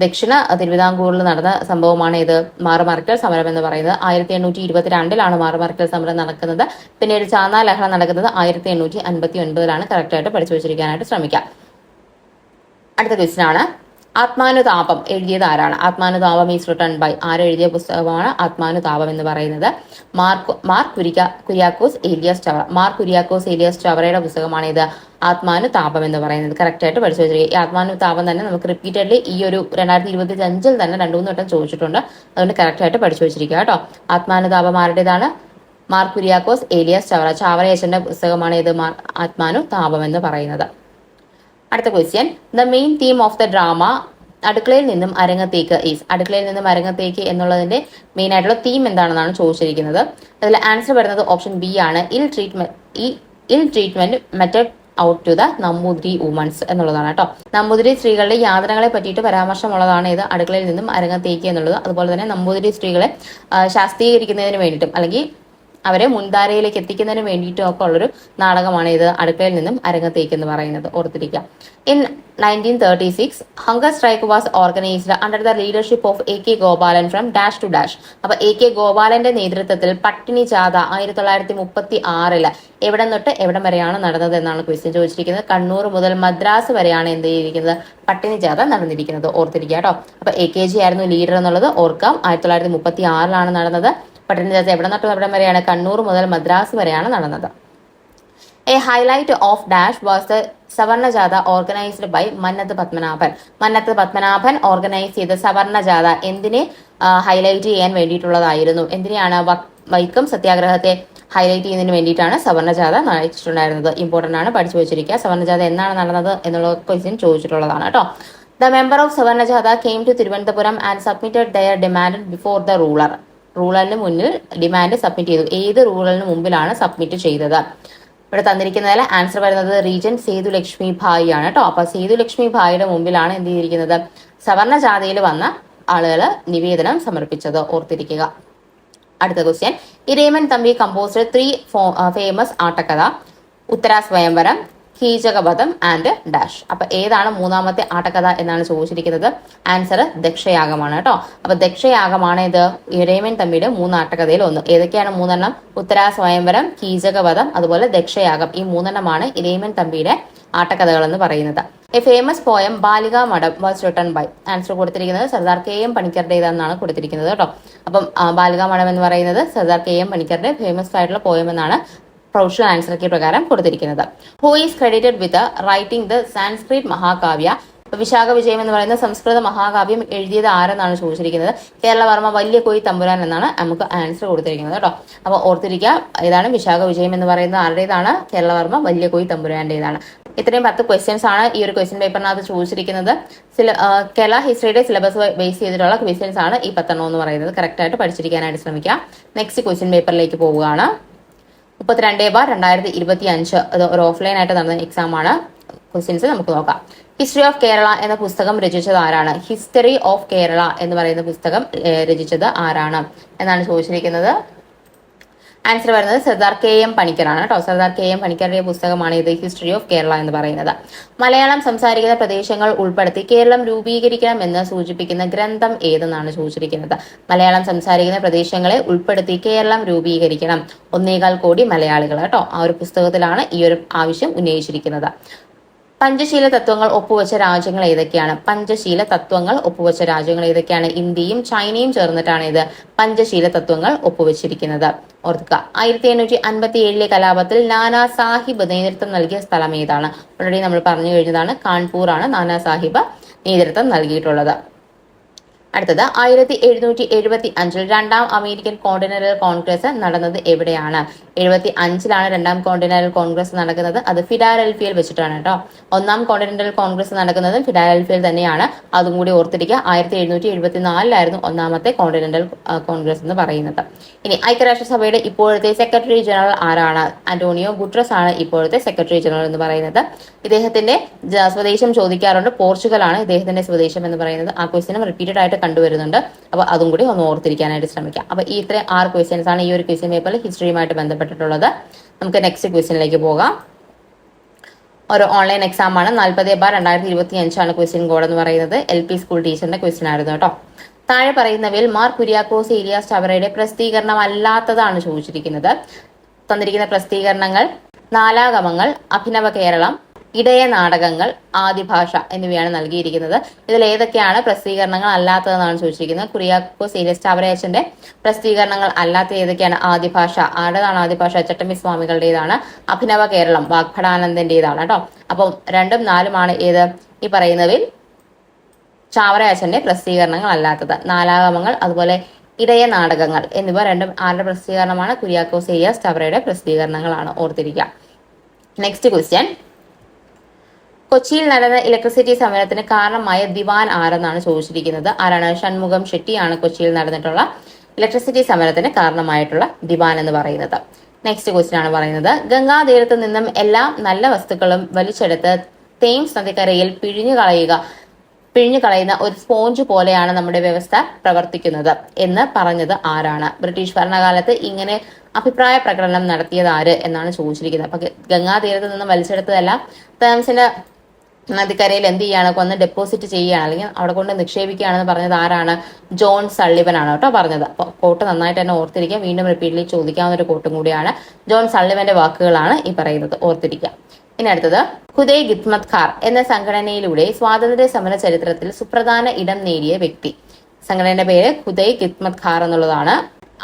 ദക്ഷിണ തിരുവിതാംകൂറിൽ നടന്ന സംഭവമാണ് ഇത് മാറുമറക്കൽ സമരം എന്ന് പറയുന്നത്. 1822 മാറുമറക്കൽ സമരം നടക്കുന്നത്. പിന്നീട് ചാന്നാ ലഹള നടക്കുന്നത് 1859. കറക്റ്റായിട്ട് പഠിച്ചു വെച്ചിരിക്കാനായിട്ട് ശ്രമിക്കാം. അടുത്ത ക്വസ്റ്റ്യൻ ആണ്, ആത്മാനുതാപം എഴുതിയത് ആരാണ്? ആത്മാനുതാപം ഈസ് റിട്ടൺ ബൈ. ആരെഴുതിയ പുസ്തകമാണ് ആത്മാനുതാപം എന്ന് പറയുന്നത്? മാർക്ക് കുര്യാക്കോസ് ഏലിയാസ് ചവറ. മാർക്ക് കുര്യാക്കോസ് ഏലിയാസ് ചവറയുടെ പുസ്തകമാണ് ഇത് ആത്മാനുതാപം എന്ന് പറയുന്നത്. കറക്റ്റ് ആയിട്ട് പഠിച്ചു വെച്ചിരിക്കുക. ഈ ആത്മാനുതാപം തന്നെ നമുക്ക് റിപ്പീറ്റഡ്ലി ഈ ഒരു 2025 തന്നെ 2-3 വട്ടം ചോദിച്ചിട്ടുണ്ട്. അതുകൊണ്ട് കറക്റ്റ് ആയിട്ട് പഠിച്ചു വെച്ചിരിക്കുക കേട്ടോ. ആത്മാനുതാപം ആരുടേതാണ്? മാർക്ക് കുര്യാക്കോസ് ഏലിയാസ് ചവറ. ചാവറയച്ചന്റെ പുസ്തകമാണ് ഇത് ആത്മാനുതാപം എന്ന് പറയുന്നത്. അടുത്ത question, the main theme of the drama അടുക്കളയിൽ നിന്നും അരങ്ങത്തേക്ക് ഈസ്. അടുക്കളയിൽ നിന്നും അരങ്ങത്തേക്ക് എന്നുള്ളതിന്റെ മെയിൻ ആയിട്ടുള്ള തീം എന്താണെന്നാണ് ചോദിച്ചിരിക്കുന്നത്. അതിൽ ആൻസർ വരുന്നത് ഓപ്ഷൻ ബി ആണ്. Ill treatment method out to the Namboothiri women's എന്നുള്ളതാണ് കേട്ടോ. നമ്പൂതിരി സ്ത്രീകളുടെ യാതനകളെ പറ്റിയിട്ട് പരാമർശമുള്ളതാണ് ഇത് അടുക്കളയിൽ നിന്നും അരങ്ങത്തേക്ക് എന്നുള്ളത്. അതുപോലെ തന്നെ നമ്പൂതിരി സ്ത്രീകളെ ശാസ്ത്രീകരിക്കുന്നതിന് വേണ്ടിയിട്ടും അല്ലെങ്കിൽ അവരെ മുൻധാരയിലേക്ക് എത്തിക്കുന്നതിന് വേണ്ടിയിട്ടും ഒക്കെ ഉള്ളൊരു നാടകമാണ് ഇത് അടുക്കളയിൽ നിന്നും അരങ്ങത്തേക്ക് എന്ന് പറയുന്നത്. ഓർത്തിരിക്കുക. In 1936 hunger strike was organised under the leadership of AK Gopalan from dash to dash. അപ്പൊ AK ഗോപാലന്റെ നേതൃത്വത്തിൽ പട്ടിണി ജാഥ 1936 എവിടെ തൊട്ട് എവിടം വരെയാണ് നടന്നത് എന്നാണ് ക്വസ്റ്റ്യൻ ചോദിച്ചിരിക്കുന്നത്. കണ്ണൂർ മുതൽ മദ്രാസ് വരെയാണ് എന്ത് ചെയ്തിരിക്കുന്നത്? പട്ടിണി ജാഥ നടന്നിരിക്കുന്നത്. ഓർത്തിരിക്കുക കേട്ടോ. അപ്പൊ AKG ആയിരുന്നു ലീഡർ എന്നുള്ളത് ഓർക്കാം. 1936 നടന്നത്. പട്ടിണി ജാഥ എവിടെ തൊട്ട് എവിടം വരെയാണ്? കണ്ണൂർ മുതൽ മദ്രാസ് വരെയാണ് നടന്നത്. A highlight of dash was the Savarna Jatha organised by Mannath Padmanabhan. Mannath Padmanabhan organise ചെയ്ത സവർണ ജാഥ എന്തിനെ ഹൈലൈറ്റ് ചെയ്യാൻ വേണ്ടിയിട്ടുള്ളതായിരുന്നു? എന്തിനെയാണ്? വൈക്കം സത്യാഗ്രഹത്തെ ഹൈലൈറ്റ് ചെയ്യുന്നതിന് വേണ്ടിയിട്ടാണ് സവർണ ജാഥ നയിച്ചിട്ടുണ്ടായിരുന്നത്. ഇമ്പോർട്ടന്റ് ആണ്, പഠിച്ചു വെച്ചിരിക്കുക. സവർണ ജാഥ എന്നാണ് നടന്നത് എന്നുള്ള ക്വസ്റ്റ്യൻ ചോദിച്ചിട്ടുള്ളതാണ് കേട്ടോ. The member of Savarna Jatha came to Thiruvananthapuram and submitted their demand before the ruler. റൂളറിന് മുന്നിൽ ഡിമാൻഡ് സബ്മിറ്റ് ചെയ്തു. ഏത് റൂളറിന് മുമ്പിലാണ് സബ്മിറ്റ് ചെയ്തത്? ഇവിടെ തന്നിരിക്കുന്നതിൽ ആൻസർ വരുന്നത് റീജന്റ് സേതു ലക്ഷ്മി ഭായ് ആണ് കേട്ടോ. അപ്പൊ സേതു ലക്ഷ്മി ഭായിയുടെ മുമ്പിലാണ് എന്ത് ചെയ്തിരിക്കുന്നത്? സവർണ ജാഥയിൽ വന്ന ആളുകൾ നിവേദനം സമർപ്പിച്ചത്. ഓർത്തിരിക്കുക. അടുത്ത question, Irayimman Thampi composed 3 famous ആട്ടക്കഥ. ഉത്തര സ്വയംവരം, കീചകവധം ആൻഡ് ഡാഷ്. അപ്പൊ ഏതാണ് മൂന്നാമത്തെ ആട്ടക്കഥ എന്നാണ് ചോദിച്ചിരിക്കുന്നത്? ആൻസർ ദക്ഷയാഗമാണ് കേട്ടോ. അപ്പൊ ദക്ഷയാഗമാണ് ഇത് ഇരേമൻ തമ്പിയുടെ 3 ആട്ടക്കഥയിൽ ഒന്ന്. ഏതൊക്കെയാണ് 3 ഉത്തര സ്വയംവരം, കീചകവധം, അതുപോലെ ദക്ഷയാഗം. ഈ 3 ഇരേമൻ തമ്പിയുടെ ആട്ടക്കഥകൾ എന്ന് പറയുന്നത്. എ ഫേമസ് പോയം ബാലികാ മഠം വാസ് റിട്ടൺ ബൈ. ആൻസർ കൊടുത്തിരിക്കുന്നത് സർദാർ KM പണിക്കരുടേതെന്നാണ് കൊടുത്തിരിക്കുന്നത് കേട്ടോ. അപ്പം ബാലികാ മഠം എന്ന് പറയുന്നത് സർദാർ KM പണിക്കരുടെ ഫേമസ് ആയിട്ടുള്ള പോയം എന്നാണ് പ്രൊഫഷണൽ ആൻസർ കീ പ്രകാരം കൊടുത്തിരിക്കുന്നത്. Who is credited with writing the Sanskrit mahakavya? Vishakha Vijayam എന്ന് പറയുന്ന സംസ്കൃത മഹാകാവ്യം എഴുതിയത് ആരെന്നാണ് ചോദിച്ചിരിക്കുന്നത്. കേരളവർമ്മ വലിയ കോയി തമ്പുരാൻ എന്നാണ് നമുക്ക് ആൻസർ കൊടുത്തിരിക്കുന്നത് കേട്ടോ. അപ്പോൾ ഓർത്തിരിക്കുക, ഇതാണ് വിശാഖ വിജയം എന്ന് പറയുന്നത് ആരുടേതാണ്? കേരളവർമ്മ വലിയ കോയി തമ്പുരാന്റേതാണ്. ഇത്രയും 10 ക്വസ്റ്റ്യൻസ് ആണ് ഈ ഒരു ക്വസ്റ്റ്യൻ പേപ്പറിനകത്ത് ചോദിച്ചിരിക്കുന്നത്. കേരള ഹിസ്റ്ററിയുടെ സിലബസ് ബേസ് ചെയ്തിട്ടുള്ള ക്വസ്റ്റ്യൻസ് ആണ് ഈ 10 എന്ന് പറയുന്നത്. കറക്റ്റ് ആയിട്ട് പഠിച്ചിരിക്കാനായിട്ട് ശ്രമിക്കുക. നെക്സ്റ്റ് ക്വസ്റ്റ്യൻ പേപ്പറിലേക്ക് പോവുകയാണ്. 32/2025 ഇത് ഒരു ഓഫ്ലൈൻ ആയിട്ട് നടന്ന എക്സാം ആണ്. ക്വസ്റ്റ്യൻസ് നമുക്ക് നോക്കാം. ഹിസ്റ്ററി ഓഫ് കേരള എന്ന പുസ്തകം രചിച്ചത് ആരാണ്? ഹിസ്റ്ററി ഓഫ് കേരള എന്ന് പറയുന്ന പുസ്തകം രചിച്ചത് ആരാണ് എന്നാണ് ചോദിച്ചിരിക്കുന്നത്. ആൻസർ വരുന്നത് സർദാർ KM പണിക്കറാണ് കേട്ടോ. സർദാർ KM പണിക്കറുടെ പുസ്തകമാണ് ഇത് ഹിസ്റ്ററി ഓഫ് കേരള എന്ന് പറയുന്നത്. മലയാളം സംസാരിക്കുന്ന പ്രദേശങ്ങൾ ഉൾപ്പെടുത്തി കേരളം രൂപീകരിക്കണമെന്ന് സൂചിപ്പിക്കുന്ന ഗ്രന്ഥം ഏതെന്നാണ് ചോദിച്ചിരിക്കുന്നത്. മലയാളം സംസാരിക്കുന്ന പ്രദേശങ്ങളെ ഉൾപ്പെടുത്തി കേരളം രൂപീകരിക്കണം, 1.25 കോടി മലയാളികൾ കേട്ടോ. ആ ഒരു പുസ്തകത്തിലാണ് ഈ ഒരു ആവശ്യം ഉന്നയിച്ചിരിക്കുന്നത്. പഞ്ചശീല തത്വങ്ങൾ ഒപ്പുവെച്ച രാജ്യങ്ങൾ ഏതൊക്കെയാണ്? പഞ്ചശീല തത്വങ്ങൾ ഒപ്പുവെച്ച രാജ്യങ്ങൾ ഏതൊക്കെയാണ്? ഇന്ത്യയും ചൈനയും ചേർന്നിട്ടാണ് ഇത് പഞ്ചശീല തത്വങ്ങൾ ഒപ്പുവെച്ചിരിക്കുന്നത്. ഓർക്കുക, 1857 കലാപത്തിൽ നാനാ സാഹിബ് നേതൃത്വം നൽകിയ സ്ഥലം ഏതാണ്? ഓൾറെഡി നമ്മൾ പറഞ്ഞു കഴിഞ്ഞതാണ്, കാൺപൂർ ആണ് നാനാ സാഹിബ് നേതൃത്വം നൽകിയിട്ടുള്ളത്. അടുത്തത് 1775 രണ്ടാം അമേരിക്കൻ കോണ്ടിനെന്റൽ കോൺഗ്രസ് നടന്നത് എവിടെയാണ്? 75 രണ്ടാം കോണ്ടിനെന്റൽ കോൺഗ്രസ് നടക്കുന്നത്. അത് ഫിലാഡൽഫിയയിൽ വെച്ചിട്ടാണ് കേട്ടോ. ഒന്നാം കോണ്ടിനെന്റൽ കോൺഗ്രസ് നടക്കുന്നതും ഫിലാഡൽഫിയയിൽ തന്നെയാണ്. അതും കൂടി ഓർത്തിരിക്കുക. 1774 ഒന്നാമത്തെ കോണ്ടിനെന്റൽ കോൺഗ്രസ് എന്ന് പറയുന്നത്. ഇനി ഐക്യരാഷ്ട്രസഭയുടെ ഇപ്പോഴത്തെ സെക്രട്ടറി ജനറൽ ആരാണ്? അന്റോണിയോ ഗുട്രസ് ആണ് ഇപ്പോഴത്തെ സെക്രട്ടറി ജനറൽ എന്ന് പറയുന്നത്. ഇദ്ദേഹത്തിന്റെ സ്വദേശം ചോദിക്കാറുണ്ട്. പോർച്ചുഗൽ ആണ് ഇദ്ദേഹത്തിന്റെ സ്വദേശം എന്ന് പറയുന്നത്. ആ ക്വസ്റ്റ്യനും റിപ്പീറ്റഡ് ആയിട്ട് കണ്ടുവരുന്നുണ്ട്. അപ്പൊ അതും കൂടി ഒന്ന് ഓർത്തിരിക്കാനായിട്ട് ശ്രമിക്കാം. അപ്പൊ ഈ ഇത്രയും 6 ക്വസ്റ്റ്യൻസ് ആണ് ഈ ഒരു ക്വസ്റ്റ്യൻ പേപ്പറിൽ ഹിസ്റ്ററിയുമായിട്ട് ബന്ധപ്പെട്ടിട്ടുള്ളത്. നമുക്ക് നെക്സ്റ്റ് ക്വസ്റ്റ്യനിലേക്ക് പോകാം. ഒരു ഓൺലൈൻ എക്സാം ആണ്. 40/2025 ആണ് ക്വസ്റ്റ്യൻ കോഡ് എന്ന് പറയുന്നത്. LP സ്കൂൾ ടീച്ചറിന്റെ ക്വസ്റ്റ്യൻ ആയിരുന്നു കേട്ടോ. താഴെ പറയുന്നവയിൽ മാർ കുര്യാക്കോസ് ഏലിയാസ് ചവറയുടെ പ്രസിദ്ധീകരണം അല്ലാത്തതാണ് ചോദിച്ചിരിക്കുന്നത്. തന്നിരിക്കുന്ന പ്രസിദ്ധീകരണങ്ങൾ നാലാഗമങ്ങൾ, അഭിനവ കേരളം, ഇടയ നാടകങ്ങൾ, ആദിഭാഷ എന്നിവയാണ് നൽകിയിരിക്കുന്നത്. ഇതിൽ ഏതൊക്കെയാണ് പ്രസിദ്ധീകരണങ്ങൾ അല്ലാത്തതെന്നാണ് ചോദിച്ചിരിക്കുന്നത്. കുര്യാക്കോസ് ഏലിയാസ് ചവറയച്ചന്റെ പ്രസിദ്ധീകരണങ്ങൾ അല്ലാത്ത ഏതൊക്കെയാണ്? ആദിഭാഷ ആരുടേതാണ്? ആദിഭാഷ ചട്ടമ്പി സ്വാമികളുടേതാണ്. അഭിനവ കേരളം വാഗ്ഭടാനന്ദന്റേതാണ് കേട്ടോ. അപ്പം 2ഉം 4ഉമാണ് ഏത് ഈ പറയുന്നതിൽ ചാവറയച്ചന്റെ പ്രസിദ്ധീകരണങ്ങൾ അല്ലാത്തത്. നാലാഗമങ്ങൾ അതുപോലെ ഇടയ നാടകങ്ങൾ എന്നിവ 2ഉം ആരുടെ പ്രസിദ്ധീകരണമാണ്? കുര്യാക്കോസ് ഏലിയാസ് ചവറയുടെ പ്രസിദ്ധീകരണങ്ങളാണ്. ഓർത്തിരിക്കുക. നെക്സ്റ്റ് ക്വസ്റ്റ്യൻ, കൊച്ചിയിൽ നടന്ന ഇലക്ട്രിസിറ്റി സമരത്തിന് കാരണമായ ദിവാൻ ആരെന്നാണ് ചോദിച്ചിരിക്കുന്നത്. ആരാണ്? ഷൺമുഖം ഷെട്ടിയാണ് കൊച്ചിയിൽ നടന്നിട്ടുള്ള ഇലക്ട്രിസിറ്റി സമരത്തിന് കാരണമായിട്ടുള്ള ദിവാൻ എന്ന് പറയുന്നത്. നെക്സ്റ്റ് ക്വസ്റ്റ്യൻ ആണ് പറയുന്നത്, ഗംഗാതീരത്ത് നിന്നും എല്ലാ നല്ല വസ്തുക്കളും വലിച്ചെടുത്ത് തേംസ് നദിക്കരയിൽ പിഴിഞ്ഞു കളയുന്ന ഒരു സ്പോഞ്ച് പോലെയാണ് നമ്മുടെ വ്യവസ്ഥ പ്രവർത്തിക്കുന്നത് എന്ന് പറഞ്ഞത് ആരാണ്? ബ്രിട്ടീഷ് ഭരണകാലത്ത് ഇങ്ങനെ അഭിപ്രായ പ്രകടനം നടത്തിയത് ആര് എന്നാണ് ചോദിച്ചിരിക്കുന്നത്. അപ്പൊ ഗംഗാതീരത്ത് നിന്ന് വലിച്ചെടുത്തതല്ല, തേംസിന്റെ നദിക്കരയിൽ എന്ത് ചെയ്യാണ്? കൊന്ന് ഡെപ്പോസിറ്റ് ചെയ്യുകയാണ്, അല്ലെങ്കിൽ അവിടെ കൊണ്ട് നിക്ഷേപിക്കുകയാണെന്ന് പറഞ്ഞത് ആരാണ്? ജോൺ സള്ളിവൻ ആണ് കേട്ടോ പറഞ്ഞത്. അപ്പൊ കോട്ട് നന്നായിട്ട് തന്നെ ഓർത്തിരിക്കുക. വീണ്ടും റിപ്പീറ്റ്ലി ചോദിക്കാവുന്ന ഒരു കോട്ടും കൂടിയാണ്. ജോൺ സള്ളിവന്റെ വാക്കുകളാണ് ഈ പറയുന്നത്. ഓർത്തിരിക്കുക. ഇനി അടുത്തത്, ഖുദൈ ഖിദ്മത് ഖാർ എന്ന സംഘടനയിലൂടെ സ്വാതന്ത്ര്യ സമര ചരിത്രത്തിൽ സുപ്രധാന ഇടം നേടിയ വ്യക്തി. സംഘടനയുടെ പേര് ഖുദൈ ഖിദ്മത് ഖാർ എന്നുള്ളതാണ്.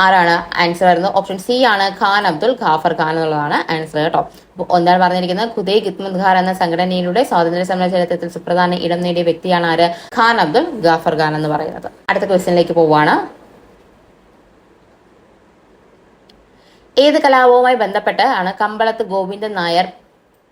ആരാണ്? ആൻസർ വരുന്നത് ഓപ്ഷൻ സി ആണ്, ഖാൻ അബ്ദുൽ ഖാഫർ ഖാൻ എന്നുള്ളതാണ് ആൻസർ കേട്ടോ. ഒന്നാണ് പറഞ്ഞിരിക്കുന്നത്, ഖുദൈ ഖിദ്മത് ഖാർ എന്ന സംഘടനയിലൂടെ സ്വാതന്ത്ര്യ സമര ചരിത്രത്തിൽ സുപ്രധാന ഇടം നേടിയ വ്യക്തിയാണ് ആര്? ഖാൻ അബ്ദുൽ ഖാഫർ ഖാൻ എന്ന് പറയുന്നത്. അടുത്ത ക്വസ്റ്റ്യനിലേക്ക് പോവാണ്. ഏത് കലാപവുമായി ബന്ധപ്പെട്ട് ആണ് കമ്പളത്ത് ഗോവിന്ദൻ നായർ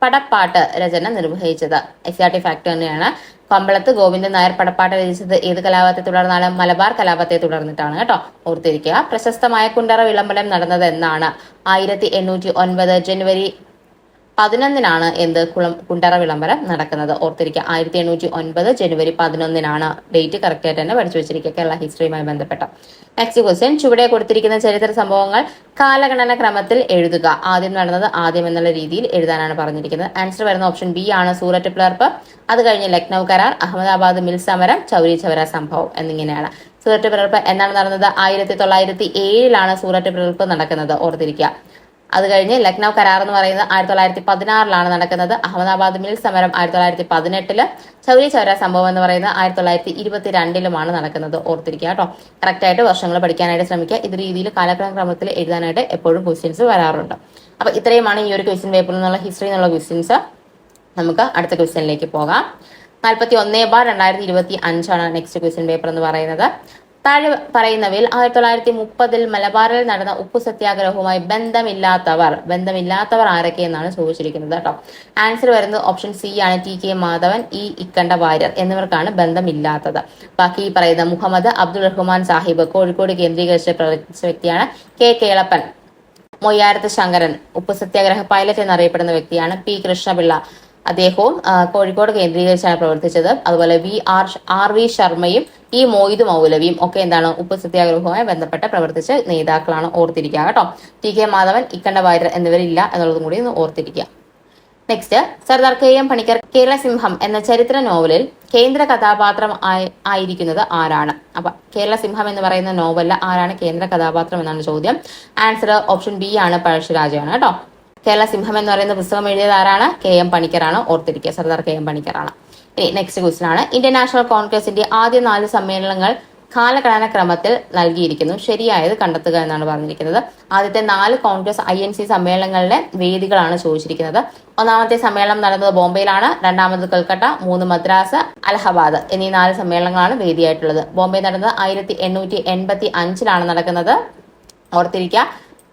പടപ്പാട്ട് രചന നിർവഹിച്ചത്? SRT ഫാക്ട് തന്നെയാണ്. കമ്പളത്ത് ഗോവിന്ദൻ നായർ പടപ്പാട്ട് രചിച്ചത് ഏത് കലാപത്തെ തുടർന്നാണ്? മലബാർ കലാപത്തെ തുടർന്നിട്ടാണ് കേട്ടോ. ഓർത്തിരിക്കുക. പ്രശസ്തമായ കുണ്ടറ വിളംബരം നടന്നത് എന്നാണ്? 1809 ജനുവരി 11 എന്ത് കുണ്ടറ വിളംബരം നടക്കുന്നത്? ഓർത്തിരിക്കുക. 1809 ജനുവരി 11 ഡേറ്റ് കറക്റ്റ് ആയിട്ട് തന്നെ പഠിച്ചു വെച്ചിരിക്കുക കേരള ഹിസ്റ്ററിയുമായി ബന്ധപ്പെട്ട. നെക്സ്റ്റ് ക്വസ്റ്റ്യൻ, ചുവടെ കൊടുത്തിരിക്കുന്ന ചരിത്ര സംഭവങ്ങൾ കാലഗണന ക്രമത്തിൽ എഴുതുക. ആദ്യം നടന്നത് ആദ്യം എന്നുള്ള രീതിയിൽ എഴുതാനാണ് പറഞ്ഞിരിക്കുന്നത്. ആൻസർ വരുന്ന ഓപ്ഷൻ ബി ആണ്, സൂററ്റ് പിളർപ്പ്. അത് കഴിഞ്ഞ് ലക്നൗ കരാർ, അഹമ്മദാബാദ് മിൽ സമരം, ചൗരി ചൗര സംഭവം എന്നിങ്ങനെയാണ്. സൂററ്റ് പിളർപ്പ് എന്നാണ് നടന്നത്? 1907 സൂററ്റ് പിളർപ്പ് നടക്കുന്നത്. ഓർത്തിരിക്കുക. അത് കഴിഞ്ഞ് ലക്നൗ കരാർ എന്ന് പറയുന്നത് 1916 നടക്കുന്നത്. അഹമ്മദാബാദ് മിൽ സമരം 1918, ചൗരി ചൗര സംഭവം എന്ന് പറയുന്നത് 1922 നടക്കുന്നത്. ഓർത്തിരിക്കുക കേട്ടോ. കറക്റ്റ് ആയിട്ട് വർഷങ്ങൾ പഠിക്കാനായിട്ട് ശ്രമിക്കുക. ഇത് രീതിയിൽ കാലക്രമത്തിൽ എഴുതാനായിട്ട് എപ്പോഴും ക്വസ്റ്റ്യൻസ് വരാറുണ്ട്. അപ്പൊ ഇത്രയുമാണ് ഈ ഒരു ക്വസ്റ്റ്യൻ പേപ്പറിൽ നിന്നുള്ള ഹിസ്റ്ററി എന്നുള്ള ക്വസ്റ്റ്യൻസ്. നമുക്ക് അടുത്ത ക്വസ്റ്റ്യനിലേക്ക് പോകാം. 41/2025 നെക്സ്റ്റ് ക്വസ്റ്റ്യൻ പേപ്പർ എന്ന് പറയുന്നത്. താഴെ പറയുന്നവയിൽ 1930 മലബാറിൽ നടന്ന ഉപ്പു സത്യാഗ്രഹവുമായി ബന്ധമില്ലാത്തവർ ആരൊക്കെ എന്നാണ് ചോദിച്ചിരിക്കുന്നത് കേട്ടോ. ആൻസർ വരുന്നത് ഓപ്ഷൻ സി ആണ്. ടി.കെ. മാധവൻ, ഇക്കണ്ട വാര്യർ എന്നിവർക്കാണ് ബന്ധമില്ലാത്തത്. ബാക്കി പറയുന്ന മുഹമ്മദ് അബ്ദുൾ റഹ്മാൻ സാഹിബ് കോഴിക്കോട് കേന്ദ്രീകരിച്ച് പ്രവർത്തിച്ച വ്യക്തിയാണ്. കെ കേളപ്പൻ, മൊയ്യാരത്ത് ശങ്കരൻ ഉപ്പു സത്യാഗ്രഹ പൈലറ്റ് എന്നറിയപ്പെടുന്ന വ്യക്തിയാണ്. പി കൃഷ്ണപിള്ള, അദ്ദേഹവും കോഴിക്കോട് കേന്ദ്രീകരിച്ചാണ് പ്രവർത്തിച്ചത്. അതുപോലെ ആർ വി ശർമ്മയും മൊയ്തു മൗലവിയും ഒക്കെ എന്താണ് ഉപ്പു സത്യാഗ്രഹവുമായി ബന്ധപ്പെട്ട് പ്രവർത്തിച്ച നേതാക്കളാണ്. ഓർത്തിരിക്കുക കേട്ടോ. ടി.കെ. മാധവൻ, ഇക്കണ്ട വാര്യർ എന്നിവരില്ല എന്നുള്ളതും കൂടി ഒന്ന് ഓർത്തിരിക്കുക. Next, Sardar K M. പണിക്കർ കേരള സിംഹം എന്ന ചരിത്ര നോവലിൽ കേന്ദ്ര കഥാപാത്രം ആയിരിക്കുന്നത് ആരാണ്? അപ്പൊ കേരള സിംഹം എന്ന് പറയുന്ന നോവലിൽ ആരാണ് കേന്ദ്ര കഥാപാത്രം എന്നാണ് ചോദ്യം. ആൻസർ ഓപ്ഷൻ ബി ആണ്, പഴശ്ശിരാജയാണ് കേട്ടോ. കേരള സിംഹം എന്ന് പറയുന്ന പുസ്തകം എഴുതിയത് ആരാണ്? കെ.എം. പണിക്കറാണ്. ഓർത്തിരിക്കുക, സർദാർ കെ.എം. പണിക്കറാണ്. ഇനി നെക്സ്റ്റ് ക്വസ്റ്റ്യൻ ആണ്. ഇന്ത്യൻ നാഷണൽ കോൺഗ്രസിന്റെ ആദ്യ 4 സമ്മേളനങ്ങൾ കാലഗണന ക്രമത്തിൽ നൽകിയിരിക്കുന്നു. ശരിയായത് കണ്ടെത്തുക എന്നാണ് പറഞ്ഞിരിക്കുന്നത്. ആദ്യത്തെ 4 കോൺഗ്രസ് INC സമ്മേളനങ്ങളിലെ വേദികളാണ് ചോദിച്ചിരിക്കുന്നത്. ഒന്നാമത്തെ സമ്മേളനം നടന്നത് ബോംബെയിലാണ്, രണ്ടാമത് കൽക്കട്ട, 3 മദ്രാസ്, അലഹബാദ് എന്നീ 4 സമ്മേളനങ്ങളാണ് വേദിയായിട്ടുള്ളത്. ബോംബെ നടന്നത് 1885 നടക്കുന്നത്. ഓർത്തിരിക്കുക.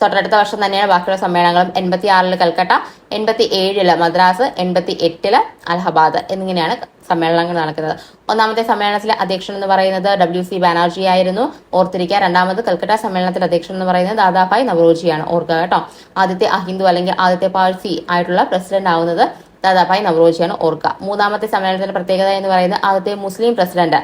തൊട്ടടുത്ത വർഷം തന്നെയാണ് ബാക്കിയുള്ള സമ്മേളനങ്ങളും. 86 കൽക്കട്ട, 87 മദ്രാസ്, 88 അലഹബാദ് എന്നിങ്ങനെയാണ് സമ്മേളനങ്ങൾ നടക്കുന്നത്. ഒന്നാമത്തെ സമ്മേളനത്തിലെ അധ്യക്ഷൻ എന്ന് പറയുന്നത് WC ബാനർജി ആയിരുന്നു. ഓർത്തിരിക്കുക. രണ്ടാമത് കൽക്കട്ട സമ്മേളനത്തിലെ അധ്യക്ഷൻ എന്ന് പറയുന്നത് ദാദാഭായ് നവറോജിയാണ്. ഓർക്കുക കേട്ടോ. ആദ്യത്തെ അഹിന്ദു അല്ലെങ്കിൽ ആദ്യത്തെ പാഴ്സി ആയിട്ടുള്ള പ്രസിഡന്റ് ആവുന്നത് ദാദാഭായ് നവറോജിയാണ്. ഓർക്കുക. മൂന്നാമത്തെ സമ്മേളനത്തിന്റെ പ്രത്യേകത എന്ന് പറയുന്നത് ആദ്യത്തെ മുസ്ലിം പ്രസിഡന്റ്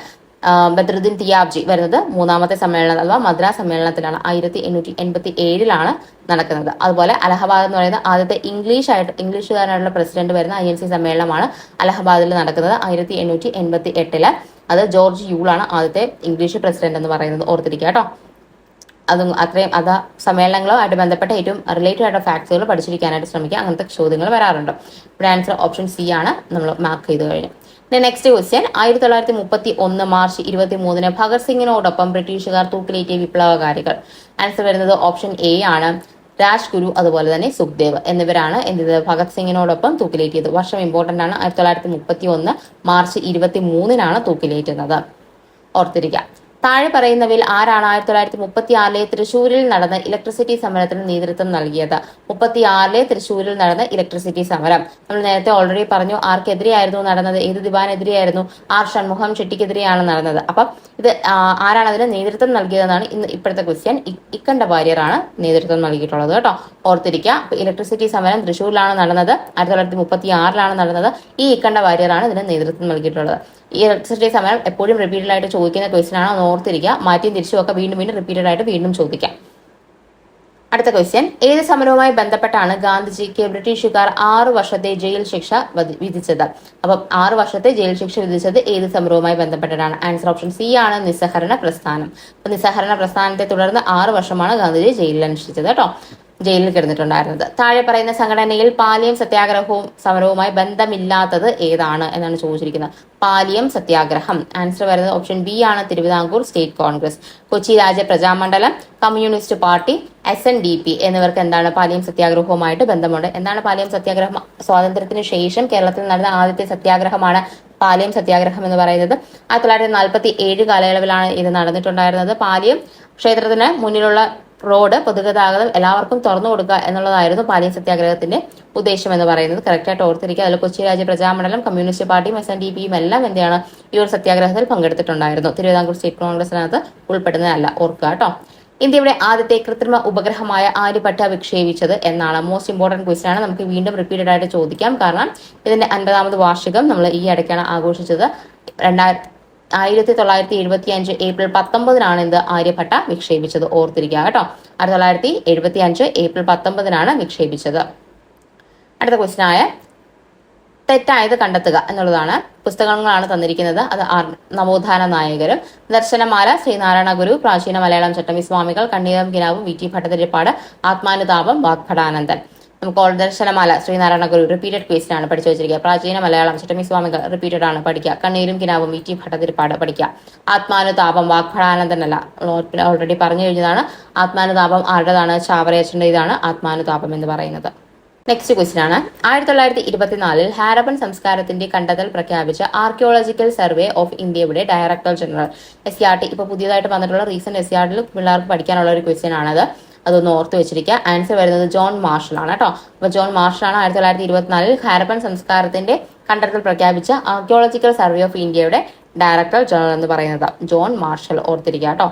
ബദ്രുദ്ദീൻ തിയാബ്ജി വരുന്നത് 3ാമത്തെ സമ്മേളനം അഥവാ മദ്രാസ് സമ്മേളനത്തിലാണ്. 1887 നടക്കുന്നത്. അതുപോലെ അലഹബാദ് എന്ന് പറയുന്ന ആദ്യത്തെ ഇംഗ്ലീഷുകാരനായിട്ടുള്ള പ്രസിഡന്റ് വരുന്ന INC സമ്മേളനമാണ് അലഹബാദിൽ നടക്കുന്നത് 1888. അത് ജോർജ് യൂളാണ് ആദ്യത്തെ ഇംഗ്ലീഷ് പ്രസിഡന്റ് എന്ന് പറയുന്നത്. ഓർത്തിരിക്കുക കേട്ടോ. അതും അത്രയും സമ്മേളനങ്ങളുമായിട്ട് ബന്ധപ്പെട്ട ഏറ്റവും റിലേറ്റഡ് ആയിട്ടുള്ള ഫാക്ട്സുകൾ പഠിച്ചിരിക്കാനായിട്ട് ശ്രമിക്കുക. അങ്ങനത്തെ ചോദ്യങ്ങൾ വരാറുണ്ട്. ഇവിടെ ആൻസർ ഓപ്ഷൻ സി ആണ് നമ്മൾ മാർക്ക് ചെയ്ത് കഴിഞ്ഞു. Next question. 1931 മാർച്ച് 23 ഭഗത് സിംഗിനോടൊപ്പം ബ്രിട്ടീഷുകാർ തൂക്കിലേറ്റിയ വിപ്ലവകാരികൾ. ആൻസർ വരുന്നത് ഓപ്ഷൻ എ ആണ്. രാജ്ഗുരു അതുപോലെ തന്നെ സുഖ്ദേവ് എന്നിവരാണ് ഭഗത് സിംഗിനോടൊപ്പം തൂക്കിലേറ്റിയത്. വർഷം ഇമ്പോർട്ടന്റ് ആണ്. 1931 മാർച്ച് 23 തൂക്കിലേറ്റുന്നത്. ഓർത്തിരിക്കുക. താഴെ പറയുന്നവയിൽ ആരാണ് 1936 തൃശ്ശൂരിൽ നടന്ന ഇലക്ട്രിസിറ്റി സമരത്തിന് നേതൃത്വം നൽകിയത്? 36 തൃശ്ശൂരിൽ നടന്ന ഇലക്ട്രിസിറ്റി സമരം നമ്മൾ നേരത്തെ ഓൾറെഡി പറഞ്ഞു. ആർക്കെതിരെയായിരുന്നു നടന്നത്? ഏത് ദിവാനെതിരെയായിരുന്നു? ആർ ഷൺമുഖം ചെട്ടിക്കെതിരെയാണ് നടന്നത്. അപ്പം ഇത് ആരാണ് അതിന് നേതൃത്വം നൽകിയതെന്നാണ് ഇപ്പോഴത്തെ ക്വസ്റ്റ്യൻ. ഇക്കണ്ട വാര്യറാണ് നേതൃത്വം നൽകിയിട്ടുള്ളത് കേട്ടോ. ഓർത്തിരിക്കുക. ഇലക്ട്രിസിറ്റി സമരം തൃശ്ശൂരിലാണ് നടന്നത്. 1936 നടന്നത്. ഇക്കണ്ട വാര്യറാണ് ഇതിന് നേതൃത്വം നൽകിയിട്ടുള്ളത്. ഈ ഇലക്ട്രിസിറ്റി സമരം എപ്പോഴും റിപ്പീറ്റഡ് ആയിട്ട് ചോദിക്കുന്ന ക്വസ്റ്റ്യൻ ആണ്. ഓർത്തിരിക്കുക. മാറ്റിയും തിരിച്ചും ഒക്കെ വീണ്ടും റിപ്പീറ്റഡ് ആയിട്ട് വീണ്ടും ചോദിക്കാം. അടുത്ത ക്വസ്റ്റ്യൻ. ഏത് സമരവുമായി ബന്ധപ്പെട്ടാണ് ഗാന്ധിജിക്ക് ബ്രിട്ടീഷുകാർ 6 വർഷത്തെ ജയിൽ ശിക്ഷ വിധിച്ചത്? അപ്പം 6 വർഷത്തെ ജയിൽ ശിക്ഷ വിധിച്ചത് ഏത് സമരവുമായി ബന്ധപ്പെട്ടിട്ടാണ്? ആൻസർ ഓപ്ഷൻ സി ആണ്. നിസ്സഹരണ പ്രസ്ഥാനം. അപ്പൊ നിസ്സഹരണ പ്രസ്ഥാനത്തെ തുടർന്ന് 6 വർഷമാണ് ഗാന്ധിജി ജയിലിൽ അനുഷ്ഠിച്ചത് കേട്ടോ. ജയിലിൽ കിടന്നിട്ടുണ്ടായിരുന്നത്. താഴെ പറയുന്ന സംഘടനയിൽ പാലിയം സത്യാഗ്രഹവും സമരവുമായി ബന്ധമില്ലാത്തത് ഏതാണ് എന്നാണ് ചോദിച്ചിരിക്കുന്നത്. പാലിയം സത്യാഗ്രഹം. ആൻസർ വരുന്നത് ഓപ്ഷൻ ബി ആണ്. തിരുവിതാംകൂർ സ്റ്റേറ്റ് കോൺഗ്രസ്, കൊച്ചി രാജ്യ പ്രജാമണ്ഡലം, കമ്മ്യൂണിസ്റ്റ് പാർട്ടി, SNDP എന്നിവർക്ക് എന്താണ് പാലിയം സത്യാഗ്രഹവുമായിട്ട് ബന്ധമുണ്ട്. എന്താണ് പാലിയം സത്യാഗ്രഹം? സ്വാതന്ത്ര്യത്തിന് ശേഷം കേരളത്തിൽ നടന്ന ആദ്യത്തെ സത്യാഗ്രഹമാണ് പാലിയം സത്യാഗ്രഹം എന്ന് പറയുന്നത്. 1947 കാലയളവിലാണ് ഇത് നടന്നിട്ടുണ്ടായിരുന്നത്. പാലിയം ക്ഷേത്രത്തിന് മുന്നിലുള്ള റോഡ് പൊതുഗതാഗതം എല്ലാവർക്കും തുറന്നു കൊടുക്കുക എന്നുള്ളതായിരുന്നു പാലിയം സത്യാഗ്രഹത്തിന്റെ ഉദ്ദേശം എന്ന് പറയുന്നത്. കറക്റ്റായിട്ട് ഓർത്തിരിക്കുക. അതിൽ കൊച്ചി രാജ്യ പ്രജാമണ്ഡലം, കമ്മ്യൂണിസ്റ്റ് പാർട്ടിയും SNDPയും എല്ലാം എന്താണ് ഈ ഒരു സത്യാഗ്രഹത്തിൽ പങ്കെടുത്തിട്ടുണ്ടായിരുന്നു. തിരുവിതാംകൂർ സ്റ്റേറ്റ് കോൺഗ്രസിനകത്ത് ഉൾപ്പെടുന്നതല്ല. ഓർക്കുക കേട്ടോ. ഇന്ത്യയുടെ ആദ്യത്തെ കൃത്രിമ ഉപഗ്രഹമായ ആര്യഭട്ട വിക്ഷേപിച്ചത് എന്നാണ്? മോസ്റ്റ് ഇമ്പോർട്ടന്റ് ക്വസ്റ്റ്യൻ ആണ്. നമുക്ക് വീണ്ടും റിപ്പീറ്റഡ് ആയിട്ട് ചോദിക്കാം. കാരണം ഇതിന്റെ 50ാമത് വാർഷികം നമ്മൾ ഈ ഇടയ്ക്കാണ് ആഘോഷിച്ചത്. 1975 ഏപ്രിൽ 19 ഇത് ആര്യഭട്ട വിക്ഷേപിച്ചത്. ഓർത്തിരിക്കുക കേട്ടോ. 1975 ഏപ്രിൽ 19 വിക്ഷേപിച്ചത്. അടുത്ത ക്വസ്റ്റ്യൻ ആയ തെറ്റായത് കണ്ടെത്തുക എന്നുള്ളതാണ്. പുസ്തകങ്ങളാണ് തന്നിരിക്കുന്നത്. അത് നവോത്ഥാന നായകരും, ദർശനമാല, ശ്രീനാരായണ ഗുരു, പ്രാചീന മലയാളം ചട്ടമ്പി സ്വാമികൾ, കണ്ണീരം കിനാവും, വി ടി ഭട്ടതിരിപ്പാട്, ആത്മാനുതാപം, വാഗ്ഭടാനന്ദൻ. നമുക്ക് ദർശനമാല ശ്രീനാരായണ ഗുരു റിപ്പീറ്റഡ് ക്വസ്റ്റൻ ആണ് പഠിച്ചു വെച്ചിരിക്കുക. പ്രാചീന മലയാളം ചട്ടമ്പി സ്വാമികൾ റിപ്പീറ്റഡ് ആണ് പഠിക്കുക. കണ്ണീരും കിനാവും, വി ടി ഭട്ടതിരിപ്പാട് പഠിക്കുക. ആത്മാനുതാപം വാഗ്ഭടാനന്ദൻ അല്ല, ഓൾറെഡി പറഞ്ഞു കഴിഞ്ഞതാണ്. ആത്മാനുതാപം ആരുടേതാണ്? ചാവറയച്ചന്റെ ഇതാണ് ആത്മാനുതാപം എന്ന് പറയുന്നത്. നെക്സ്റ്റ് ക്വസ്റ്റ്യൻ ആണ്. 1924 ഹാരപ്പൻ സംസ്കാരത്തിന്റെ കണ്ടെത്തൽ പ്രഖ്യാപിച്ച ആർക്കിയോളജിക്കൽ സർവേ ഓഫ് ഇന്ത്യയുടെ ഡയറക്ടർ ജനറൽ SCRT. ഇപ്പൊ പുതിയതായിട്ട് വന്നിട്ടുള്ള റീസെന്റ് SCRTയിൽ പിള്ളേർക്ക് പഠിക്കാനുള്ള ഒരു ക്വസ്റ്റ്യൻ ആണത്. അതൊന്ന് ഓർത്ത് വെച്ചിരിക്കുക. ആൻസർ വരുന്നത് ജോൺ മാർഷൽ ആണ് കേട്ടോ. അപ്പൊ ജോൺ മാർഷലാണ് 1924 ഹാരപ്പൻ സംസ്കാരത്തിന്റെ കണ്ടെത്തൽ പ്രഖ്യാപിച്ച ആർക്കിയോളജിക്കൽ സർവേ ഓഫ് ഇന്ത്യയുടെ ഡയറക്ടർ ജനറൽ എന്ന് പറയുന്നത് ജോൺ മാർഷൽ. ഓർത്തിരിക്കുക കേട്ടോ.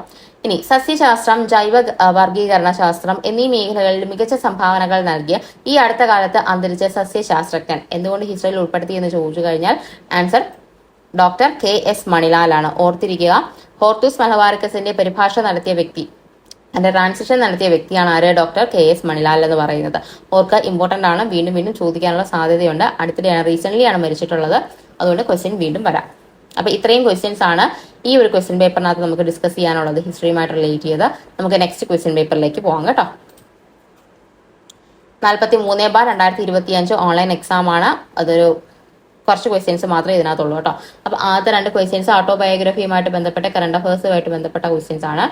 ഇനി സസ്യശാസ്ത്രം, ജൈവ വർഗീകരണ ശാസ്ത്രം എന്നീ മേഖലകളിൽ മികച്ച സംഭാവനകൾ നൽകിയ ഈ അടുത്ത കാലത്ത് അന്തരിച്ച സസ്യശാസ്ത്രജ്ഞൻ എന്തുകൊണ്ട് ഹിസ്റ്ററിയിൽ ഉൾപ്പെടുത്തി എന്ന് ചോദിച്ചു കഴിഞ്ഞാൽ ആൻസർ ഡോക്ടർ KS മണിലാലാണ്. ഓർത്തിരിക്കുക. ഹോർത്തൂസ് മലബാറിക്കസിന്റെ പരിഭാഷ നടത്തിയ വ്യക്തി, അതിന്റെ ട്രാൻസിഷൻ നടത്തിയ വ്യക്തിയാണ് ആര്? ഡോക്ടർ KS മണിലാൽ എന്ന് പറയുന്നത്. ഓർക്കുക, ഇമ്പോർട്ടന്റ് ആണ്, വീണ്ടും വീണ്ടും ചോദിക്കാനുള്ള സാധ്യതയുണ്ട്. അടുത്തിടെയാണ്, റീസെന്റ് ആണ് മരിച്ചിട്ടുള്ളത്. അതുകൊണ്ട് ക്വസ്റ്റ്യൻ വീണ്ടും വരാം. അപ്പൊ ഇത്രയും ക്വസ്റ്റ്യൻസ് ആണ് ഈ ഒരു ക്വസ്റ്റ്യൻ പേപ്പറിനകത്ത് നമുക്ക് ഡിസ്കസ് ചെയ്യാനുള്ളത്, ഹിസ്റ്ററിയുമായിട്ട് റിലേറ്റ് ചെയ്ത്. നമുക്ക് നെക്സ്റ്റ് ക്വസ്റ്റ്യൻ പേപ്പറിലേക്ക് പോകാം കേട്ടോ. 43/2025 ഓൺലൈൻ എക്സാം ആണ്. അതൊരു കുറച്ച് ക്വസ്റ്റ്യൻസ് മാത്രമേ ഇതിനകത്തുള്ളൂ കേട്ടോ. അപ്പൊ ആദ്യത്തെ 2 ക്വസ്റ്റ്യൻസ് ഓട്ടോബയോഗ്രഫിയുമായിട്ട് ബന്ധപ്പെട്ട കറണ്ട് അഫയേഴ്സുമായിട്ട് ബന്ധപ്പെട്ട ക്വസ്റ്റ്യൻസ് ആണ്.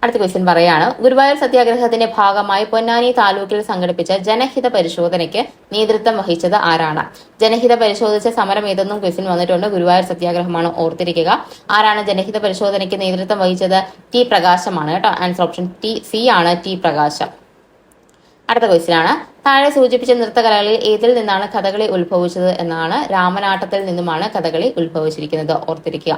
അടുത്ത ക്വസ്റ്റ്യൻ പറയാണ്, ഗുരുവായൂർ സത്യാഗ്രഹത്തിന്റെ ഭാഗമായി പൊന്നാനി താലൂക്കിൽ സംഘടിപ്പിച്ച ജനഹിത പരിശോധനയ്ക്ക് നേതൃത്വം വഹിച്ചത് ആരാണ്? ജനഹിത പരിശോധിച്ച സമരം ഏതെന്നും ക്വസ്റ്റ്യൻ വന്നിട്ടുണ്ട്. ഗുരുവായൂർ സത്യാഗ്രഹമാണ്. ഓർത്തിരിക്കുക. ആരാണ് ജനഹിത പരിശോധനയ്ക്ക് നേതൃത്വം വഹിച്ചത്? ടി പ്രകാശമാണ് കേട്ടോ. ആൻസർ ഓപ്ഷൻ C ആണ്, ടി പ്രകാശം. അടുത്ത ക്വസ്റ്റ്യൻ ആണ്, താഴെ സൂചിപ്പിച്ച നൃത്തകലകളിൽ ഏതിൽ നിന്നാണ് കഥകളി ഉത്ഭവിച്ചത് എന്നാണ്? രാമനാട്ടത്തിൽ നിന്നുമാണ് കഥകളി ഉത്ഭവിച്ചിരിക്കുന്നത്. ഓർത്തിരിക്കുക.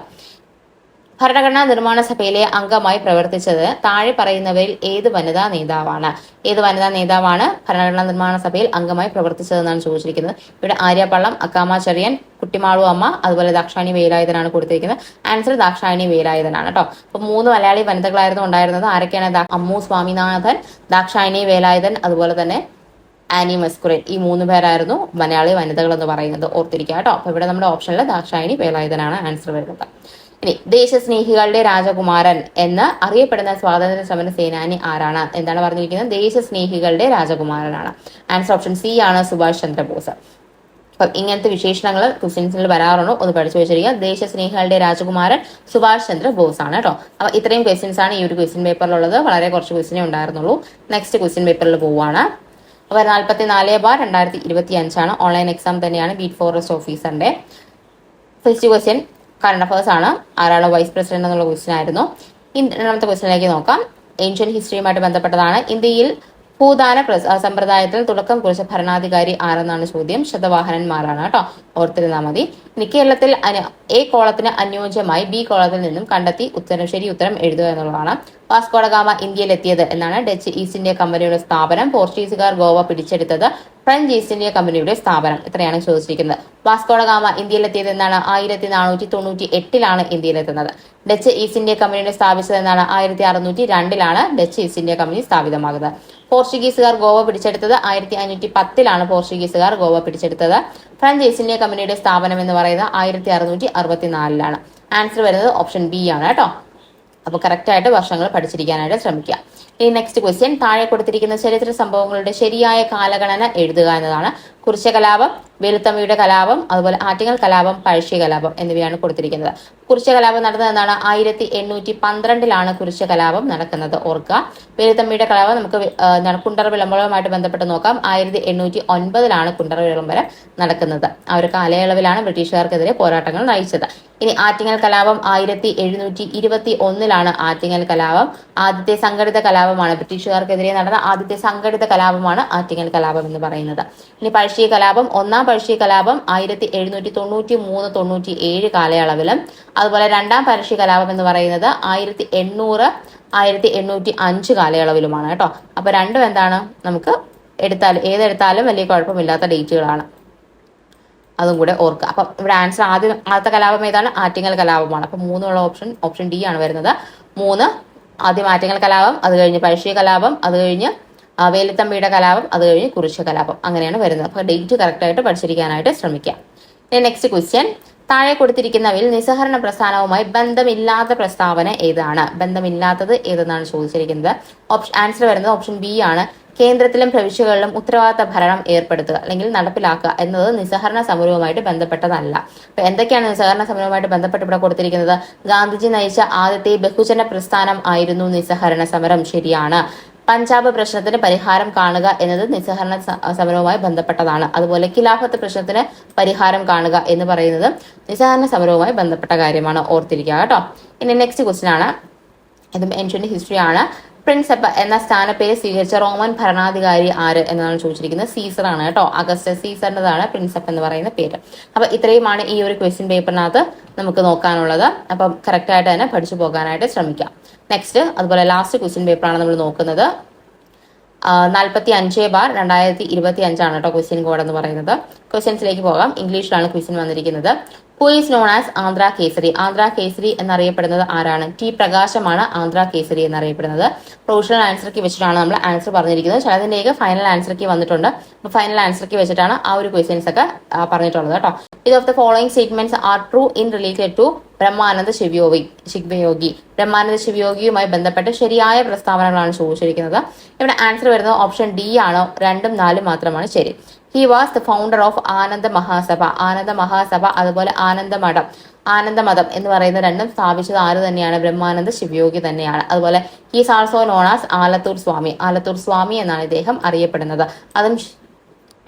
ഭരണഘടനാ നിർമ്മാണ സഭയിലെ അംഗമായി പ്രവർത്തിച്ചത് താഴെ പറയുന്നവരിൽ ഏത് വനിതാ നേതാവാണ്? ഏത് വനിതാ നേതാവാണ് ഭരണഘടനാ നിർമ്മാണ സഭയിൽ അംഗമായി പ്രവർത്തിച്ചതെന്നാണ് ചോദിച്ചിരിക്കുന്നത്. ഇവിടെ ആര്യപ്പള്ളം, അക്കാമ ചെറിയൻ, കുട്ടിമാളു അമ്മ, അതുപോലെ ദാക്ഷായണി വേലായുധനാണ് കൊടുത്തിരിക്കുന്നത്. ആൻസർ ദാക്ഷായണി വേലായുധനാണ് കേട്ടോ. അപ്പൊ 3 മലയാളി വനിതകളായിരുന്നു ഉണ്ടായിരുന്നത്. ആരൊക്കെയാണ്? അമ്മു സ്വാമിനാഥൻ, ദാക്ഷായണി വേലായുധൻ, അതുപോലെ തന്നെ ആനി മസ്കുറേൻ. ഈ 3 പേരായിരുന്നു മലയാളി വനിതകൾ എന്ന് പറയുന്നത്. ഓർത്തിരിക്കുക കേട്ടോ. അപ്പൊ ഇവിടെ നമ്മുടെ ഓപ്ഷനിൽ ദാക്ഷായണി വേലായുധനാണ് ആൻസർ വരുന്നത്. ഇനി ദേശസ്നേഹികളുടെ രാജകുമാരൻ എന്ന് അറിയപ്പെടുന്ന സ്വാതന്ത്ര്യ സമര സേനാനി ആരാണ്? എന്താണ് പറഞ്ഞിരിക്കുന്നത്? ദേശസ്നേഹികളുടെ രാജകുമാരനാണ്. ആൻസർ ഓപ്ഷൻ C ആണ്, സുഭാഷ് ചന്ദ്രബോസ്. അപ്പം ഇങ്ങനത്തെ വിശേഷണങ്ങൾ ക്വസ്റ്റ്യൻസിൽ വരാറുണ്ടോ ഒന്ന് പഠിച്ചു വെച്ചിരിക്കുക. ദേശസ്നേഹികളുടെ രാജകുമാരൻ സുഭാഷ് ചന്ദ്ര ബോസ് ആണ് കേട്ടോ. അപ്പൊ ഇത്രയും ക്വസ്റ്റ്യൻസ് ആണ് ഈ ഒരു ക്വസ്റ്റ്യൻ പേപ്പറിലുള്ളത്. വളരെ കുറച്ച് ക്വസ്റ്റ്യനേ ഉണ്ടായിരുന്നുള്ളൂ. നെക്സ്റ്റ് ക്വസ്റ്റ്യൻ പേപ്പറിൽ പോവുകയാണ്. അപ്പോൾ 44/2025 ആണ്. ഓൺലൈൻ എക്സാം തന്നെയാണ്. ബീറ്റ് ഫോറസ്റ്റ് ഓഫീസറിന്റെ. ഫസ്റ്റ് ക്വസ്റ്റ്യൻ കറണ്ട് അഫയേഴ്സ് ആണ്. ആരാണ് വൈസ് പ്രസിഡന്റ് എന്നുള്ള ക്വസ്റ്റ്യൻ ആയിരുന്നു. രണ്ടാമത്തെ ക്വസ്റ്റ്യനിലേക്ക് നോക്കാം. ഏൻഷ്യൻ ഹിസ്റ്ററിയുമായിട്ട് ബന്ധപ്പെട്ടതാണ്. ഇന്ത്യയിൽ ഭൂദാന സമ്പ്രദായത്തിൽ തുടക്കം കുറിച്ച ഭരണാധികാരി ആരെന്നാണ് ചോദ്യം. ശതവാഹനന്മാരാണ് കേട്ടോ. ഓർത്തിരുന്നാൽ മതി. ഇനി കേരളത്തിൽ A കോളത്തിന് അനുയോജ്യമായി B കോളത്തിൽ നിന്നും കണ്ടെത്തി ശരി ഉത്തരം എഴുതുക എന്നുള്ളതാണ്. വാസ്കോഡ ഗാമ ഇന്ത്യയിലെത്തിയത് എന്നാണ്? ഡച്ച് ഈസ്റ്റ് ഇന്ത്യ കമ്പനിയുടെ സ്ഥാപനം. പോർച്ചുഗീസുകാർ ഗോവ പിടിച്ചെടുത്തത്. ഫ്രഞ്ച് ഈസ്റ്റ് ഇന്ത്യ കമ്പനിയുടെ സ്ഥാപനം. ഇത്രയാണ് ചോദിച്ചിരിക്കുന്നത്. വാസ്കോഡ ഗാമ ഇന്ത്യയിലെത്തിയത് എന്നാണ്? 1498 ഇന്ത്യയിലെത്തുന്നത്. ഡച്ച് ഈസ്റ്റ് ഇന്ത്യ കമ്പനിയുടെ സ്ഥാപിച്ചത് എന്നാണ്? 1602 ഡച്ച് ഈസ്റ്റ് ഇന്ത്യ കമ്പനി സ്ഥാപിതമാകുന്നത്. പോർച്ചുഗീസുകാർ ഗോവ പിടിച്ചെടുത്തത് 1510 പോർച്ചുഗീസുകാർ ഗോവ പിടിച്ചെടുത്തത്. ഫ്രഞ്ച് ഈസ്റ്റ് ഇന്ത്യ കമ്പനിയുടെ സ്ഥാപനം എന്ന് പറയുന്നത് 1664 ആൻസർ വരുന്നത് ഓപ്ഷൻ B ആണ് കേട്ടോ. അപ്പോൾ കറക്റ്റ് ആയിട്ട് വർഷങ്ങൾ പഠിച്ചിരിക്കാനായിട്ട് ശ്രമിക്കുക. ഇനി നെക്സ്റ്റ് ക്വസ്റ്റ്യൻ, താഴെ കൊടുത്തിരിക്കുന്ന ചരിത്ര സംഭവങ്ങളുടെ ശരിയായ കാലഗണന എഴുതുക എന്നതാണ്. കുറിച്യ കലാപം, വേലുത്തമ്മയുടെ കലാപം, അതുപോലെ ആറ്റിങ്ങൽ കലാപം, പഴശ്ശി കലാപം എന്നിവയാണ് കൊടുത്തിരിക്കുന്നത്. കുറിച്യ കലാപം നടന്നത് എന്നാണ്? 1812 കുറിച്യ കലാപം നടക്കുന്നത്. ഓർക്കുക. വേലുത്തമ്മയുടെ കലാപം നമുക്ക് കുണ്ടറ വിളംബരവുമായിട്ട് ബന്ധപ്പെട്ട് നോക്കാം. 1809 കുണ്ടറ വിളംബരം നടക്കുന്നത്. ആ ഒരു കാലയളവിലാണ് ബ്രിട്ടീഷുകാർക്കെതിരെ പോരാട്ടങ്ങൾ നയിച്ചത്. ഇനി ആറ്റിങ്ങൽ കലാപം 1721 ആറ്റിങ്ങൽ കലാപം. ആദ്യത്തെ സംഘടിത കലാപമാണ്. ബ്രിട്ടീഷുകാർക്കെതിരെ നടന്ന ആദ്യത്തെ സംഘടിത കലാപമാണ് ആറ്റിങ്ങൽ കലാപം എന്ന് പറയുന്നത്. ഇനി പഴശ്ശി കലാപം, ഒന്നാം പഴശ്ശി കലാപം 1793-97 കാലയളവിലും, അതുപോലെ രണ്ടാം പഴശ്ശി കലാപം എന്ന് പറയുന്നത് 1800-1805 കാലയളവിലുമാണ് കേട്ടോ. അപ്പൊ രണ്ടും എന്താണ്? നമുക്ക് ഏതെടുത്താലും വലിയ കുഴപ്പമില്ലാത്ത ഡേറ്റുകളാണ്. അതും കൂടെ ഓർക്കുക. അപ്പം ഇവിടെ ആൻസർ ആദ്യത്തെ കലാപം ഏതാണ്? ആറ്റിങ്ങൽ കലാപമാണ്. അപ്പൊ 3 ഓപ്ഷൻ D ആണ് വരുന്നത്. 3 ആദ്യം ആറ്റിങ്ങൽ കലാപം, അത് കഴിഞ്ഞ് പഴശ്ശി കലാപം, അത് കഴിഞ്ഞ് വേലുത്തമ്പിയുടെ കലാപം, അത് കഴിഞ്ഞ് കുറിച്യ കലാപം. അങ്ങനെയാണ് വരുന്നത്. അപ്പൊ ഡേറ്റ് കറക്റ്റ് ആയിട്ട് പഠിച്ചിരിക്കാനായിട്ട് ശ്രമിക്കാം. നെക്സ്റ്റ് ക്വസ്റ്റ്യൻ, താഴെ കൊടുത്തിരിക്കുന്നവയിൽ നിസ്സഹരണ പ്രസ്ഥാനവുമായി ബന്ധമില്ലാത്ത പ്രസ്താവന ഏതാണ്? ബന്ധമില്ലാത്തത് ഏതെന്നാണ് ചോദിച്ചിരിക്കുന്നത്. ആൻസർ വരുന്നത് ഓപ്ഷൻ ബി ആണ്. കേന്ദ്രത്തിലും പ്രവിശ്യകളിലും ഉത്തരവാദിത്ത ഭരണം ഏർപ്പെടുത്തുക അല്ലെങ്കിൽ നടപ്പിലാക്കുക എന്നത് നിസ്സഹരണ സമരവുമായിട്ട് ബന്ധപ്പെട്ടതല്ല. അപ്പൊ എന്തൊക്കെയാണ് നിസ്സഹരണ സമരവുമായിട്ട് ബന്ധപ്പെട്ട് ഇവിടെ കൊടുത്തിരിക്കുന്നത്? ഗാന്ധിജി നയിച്ച ആദ്യത്തെ ബഹുജന പ്രസ്ഥാനം ആയിരുന്നു നിസ്സഹരണ സമരം. ശരിയാണ്. പഞ്ചാബ് പ്രശ്നത്തിന് പരിഹാരം കാണുക എന്നത് നിസ്സഹരണ സമരവുമായി ബന്ധപ്പെട്ടതാണ്. അതുപോലെ ഖിലാഫത്ത് പ്രശ്നത്തിന് പരിഹാരം കാണുക എന്ന് പറയുന്നത് നിസ്സഹരണ സമരവുമായി ബന്ധപ്പെട്ട കാര്യമാണ്, ഓർത്തിരിക്കുക കേട്ടോ. ഇനി നെക്സ്റ്റ് ക്വസ്റ്റ്യൻ ആണ്, ഇതും ഏൻഷ്യന്റ് ഹിസ്റ്ററി ആണ്. പ്രിൻസെപ്പ് എന്ന സ്ഥാനപ്പേര് സ്വീകരിച്ച റോമൻ ഭരണാധികാരി ആര് എന്നാണ് ചോദിച്ചിരിക്കുന്നത്. സീസർ ആണ് കേട്ടോ. അഗസ്റ്റസ് സീസറിൻ്റെതാണ് പ്രിൻസെപ്പ് എന്ന് പറയുന്ന പേര്. അപ്പൊ ഇത്രയുമാണ് ഈ ഒരു ക്വസ്റ്റ്യൻ പേപ്പറിനകത്ത് നമുക്ക് നോക്കാനുള്ളത്. അപ്പം കറക്റ്റ് ആയിട്ട് തന്നെ പഠിച്ചു പോകാനായിട്ട് ശ്രമിക്കാം. നെക്സ്റ്റ് അതുപോലെ ലാസ്റ്റ് ക്വസ്റ്റ്യൻ പേപ്പറാണ് നമ്മൾ നോക്കുന്നത്. 45/2025 കേട്ടോ ക്വസ്റ്റ്യൻ കോഡ് എന്ന് പറയുന്നത്. ക്വസ്റ്റ്യൻസിലേക്ക് പോകാം. ഇംഗ്ലീഷിലാണ് ക്വസ്റ്റ്യൻ വന്നിരിക്കുന്നത്. Who is known as Andhra Kesari? Andhra Kesari എന്നറിയപ്പെടുന്നത് ആരാണ്? ടി പ്രകാശമാണ് ആന്ധ്ര കേസരി എന്നറിയപ്പെടുന്നത്. പ്രൊവിഷണൽ ആൻസർക്ക് വെച്ചിട്ടാണ് നമ്മൾ ആൻസർ പറഞ്ഞിരിക്കുന്നത്. ചിലതിൻ്റെയൊക്കെ ഫൈനൽ ആൻസർക്ക് വന്നിട്ടുണ്ട്. അപ്പൊ ഫൈനൽ ആൻസർക്ക് വെച്ചിട്ടാണ് ആ ഒരു ക്വസ്റ്റ്യൻസ് ഒക്കെ പറഞ്ഞിട്ടുള്ളത് കേട്ടോ. ഇത് of the following statements are true in related to Brahmananda Shivayogi. Brahmananda ശിവയോഗിയുമായി ബന്ധപ്പെട്ട് ശരിയായ പ്രസ്താവനകളാണ് ചോദിച്ചിരിക്കുന്നത്. ഇവിടെ ആൻസർ വരുന്നത് ഓപ്ഷൻ ഡി ആണോ? 2ഉം 4ഉം മാത്രമാണ് ശരി. He was the founder of ആനന്ദ മഹാസഭ. ആനന്ദ മഹാസഭ അതുപോലെ ആനന്ദമഠം എന്ന് പറയുന്ന രണ്ടും സ്ഥാപിച്ചത് ആര് തന്നെയാണ്? ബ്രഹ്മാനന്ദ ശിവയോഗി തന്നെയാണ്. അതുപോലെ he's also known as Alathur Swami എന്നാണ് ഇദ്ദേഹം അറിയപ്പെടുന്നത്.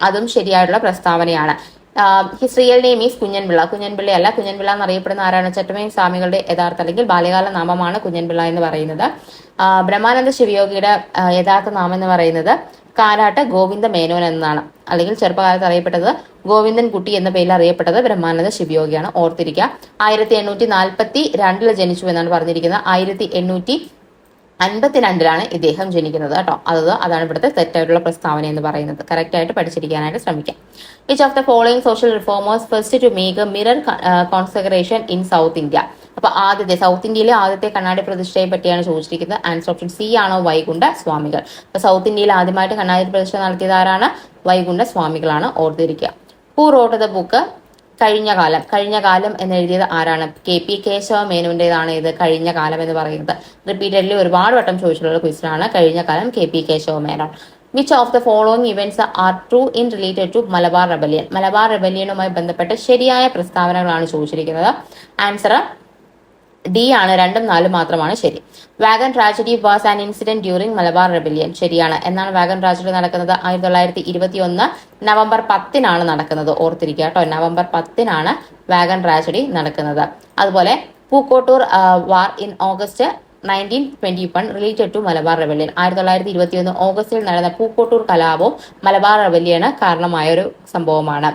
അതും ശരിയായിട്ടുള്ള പ്രസ്താവനയാണ്. His real name is Kunjan Pillai. Kunjan Pillai എന്നറിയപ്പെടുന്ന ആരാണ്? ചട്ടമ്പി സ്വാമികളുടെ യഥാർത്ഥ അല്ലെങ്കിൽ ബാല്യകാല നാമമാണ് കുഞ്ഞൻപിള്ള എന്ന് പറയുന്നത്. ബ്രഹ്മാനന്ദ ശിവയോഗിയുടെ യഥാർത്ഥ നാമം എന്ന് പറയുന്നത് കാരാട്ട് ഗോവിന്ദ മേനോൻ എന്നാണ്. അല്ലെങ്കിൽ ചെറുപ്പകാലത്ത് അറിയപ്പെട്ടത് ഗോവിന്ദൻ കുട്ടി എന്ന പേരിൽ അറിയപ്പെട്ടത് ബ്രഹ്മാനന്ദ ശിവയോഗിയാണ്, ഓർത്തിരിക്കുക. 1842 ജനിച്ചു എന്നാണ് പറഞ്ഞിരിക്കുന്നത്. 1852 ഇദ്ദേഹം ജനിക്കുന്നത് കേട്ടോ. അതാണ് ഇവിടുത്തെ തെറ്റായിട്ടുള്ള പ്രസ്താവന എന്ന് പറയുന്നത്. കറക്റ്റ് ആയിട്ട് പഠിച്ചിരിക്കാനായിട്ട് ശ്രമിക്കാം. Which of the following social reformers first to make mirror consecration in South India? അപ്പൊ സൗത്ത് ഇന്ത്യയിലെ ആദ്യത്തെ കണ്ണാടി പ്രതിഷ്ഠയെ പറ്റിയാണ് ചോദിച്ചിരിക്കുന്നത്. ആൻസർ ഓപ്ഷൻ സി ആണോ? വൈകുണ്ഠ സ്വാമികൾ. അപ്പൊ സൗത്ത് ഇന്ത്യയിൽ ആദ്യമായിട്ട് കണ്ണാടി പ്രതിഷ്ഠ നടത്തിയത് ആരാണ്? വൈകുണ്ഠ സ്വാമികളാണ്, ഓർത്തിരിക്കുക. ഹു റോട്ട് ദ ബുക്ക് കഴിഞ്ഞ കാലം എന്ന് എഴുതിയത് ആരാണ്? KP കേശവ മേനോന്റേതാണ് ഇത് കഴിഞ്ഞ കാലം എന്ന് പറയുന്നത്. റിപ്പീറ്റഡ്ലി ഒരുപാട് വട്ടം ചോദിച്ചിട്ടുള്ള ക്വസ്റ്റ്യൻ ആണ് കഴിഞ്ഞ കാലം, KP Kesava Menon. Which of the following events are true in related to Malabar rebellion? Malabar റെബല്യനുമായി ബന്ധപ്പെട്ട് ശരിയായ പ്രസ്താവനകളാണ് ചോദിച്ചിരിക്കുന്നത്. ആൻസർ ഡി ആണ്. 2ഉം 4ഉം മാത്രമാണ് ശരി. Wagon tragedy was an incident during Malabar rebellion. ശരിയാണ്. എന്നാണ് വാഗൺ ട്രാജഡി നടക്കുന്നത്? 1921 നവംബർ 10 നടക്കുന്നത്, ഓർത്തിരിക്കുക കേട്ടോ. നവംബർ 10 വാഗൺ ട്രാജഡി നടക്കുന്നത്. അതുപോലെ Pookkottur war in August 1921 related to Malabar rebellion. 1921 ഓഗസ്റ്റിൽ നടന്ന പൂക്കോട്ടൂർ കലാപവും മലബാർ റെബല്യന് കാരണമായ ഒരു സംഭവമാണ്.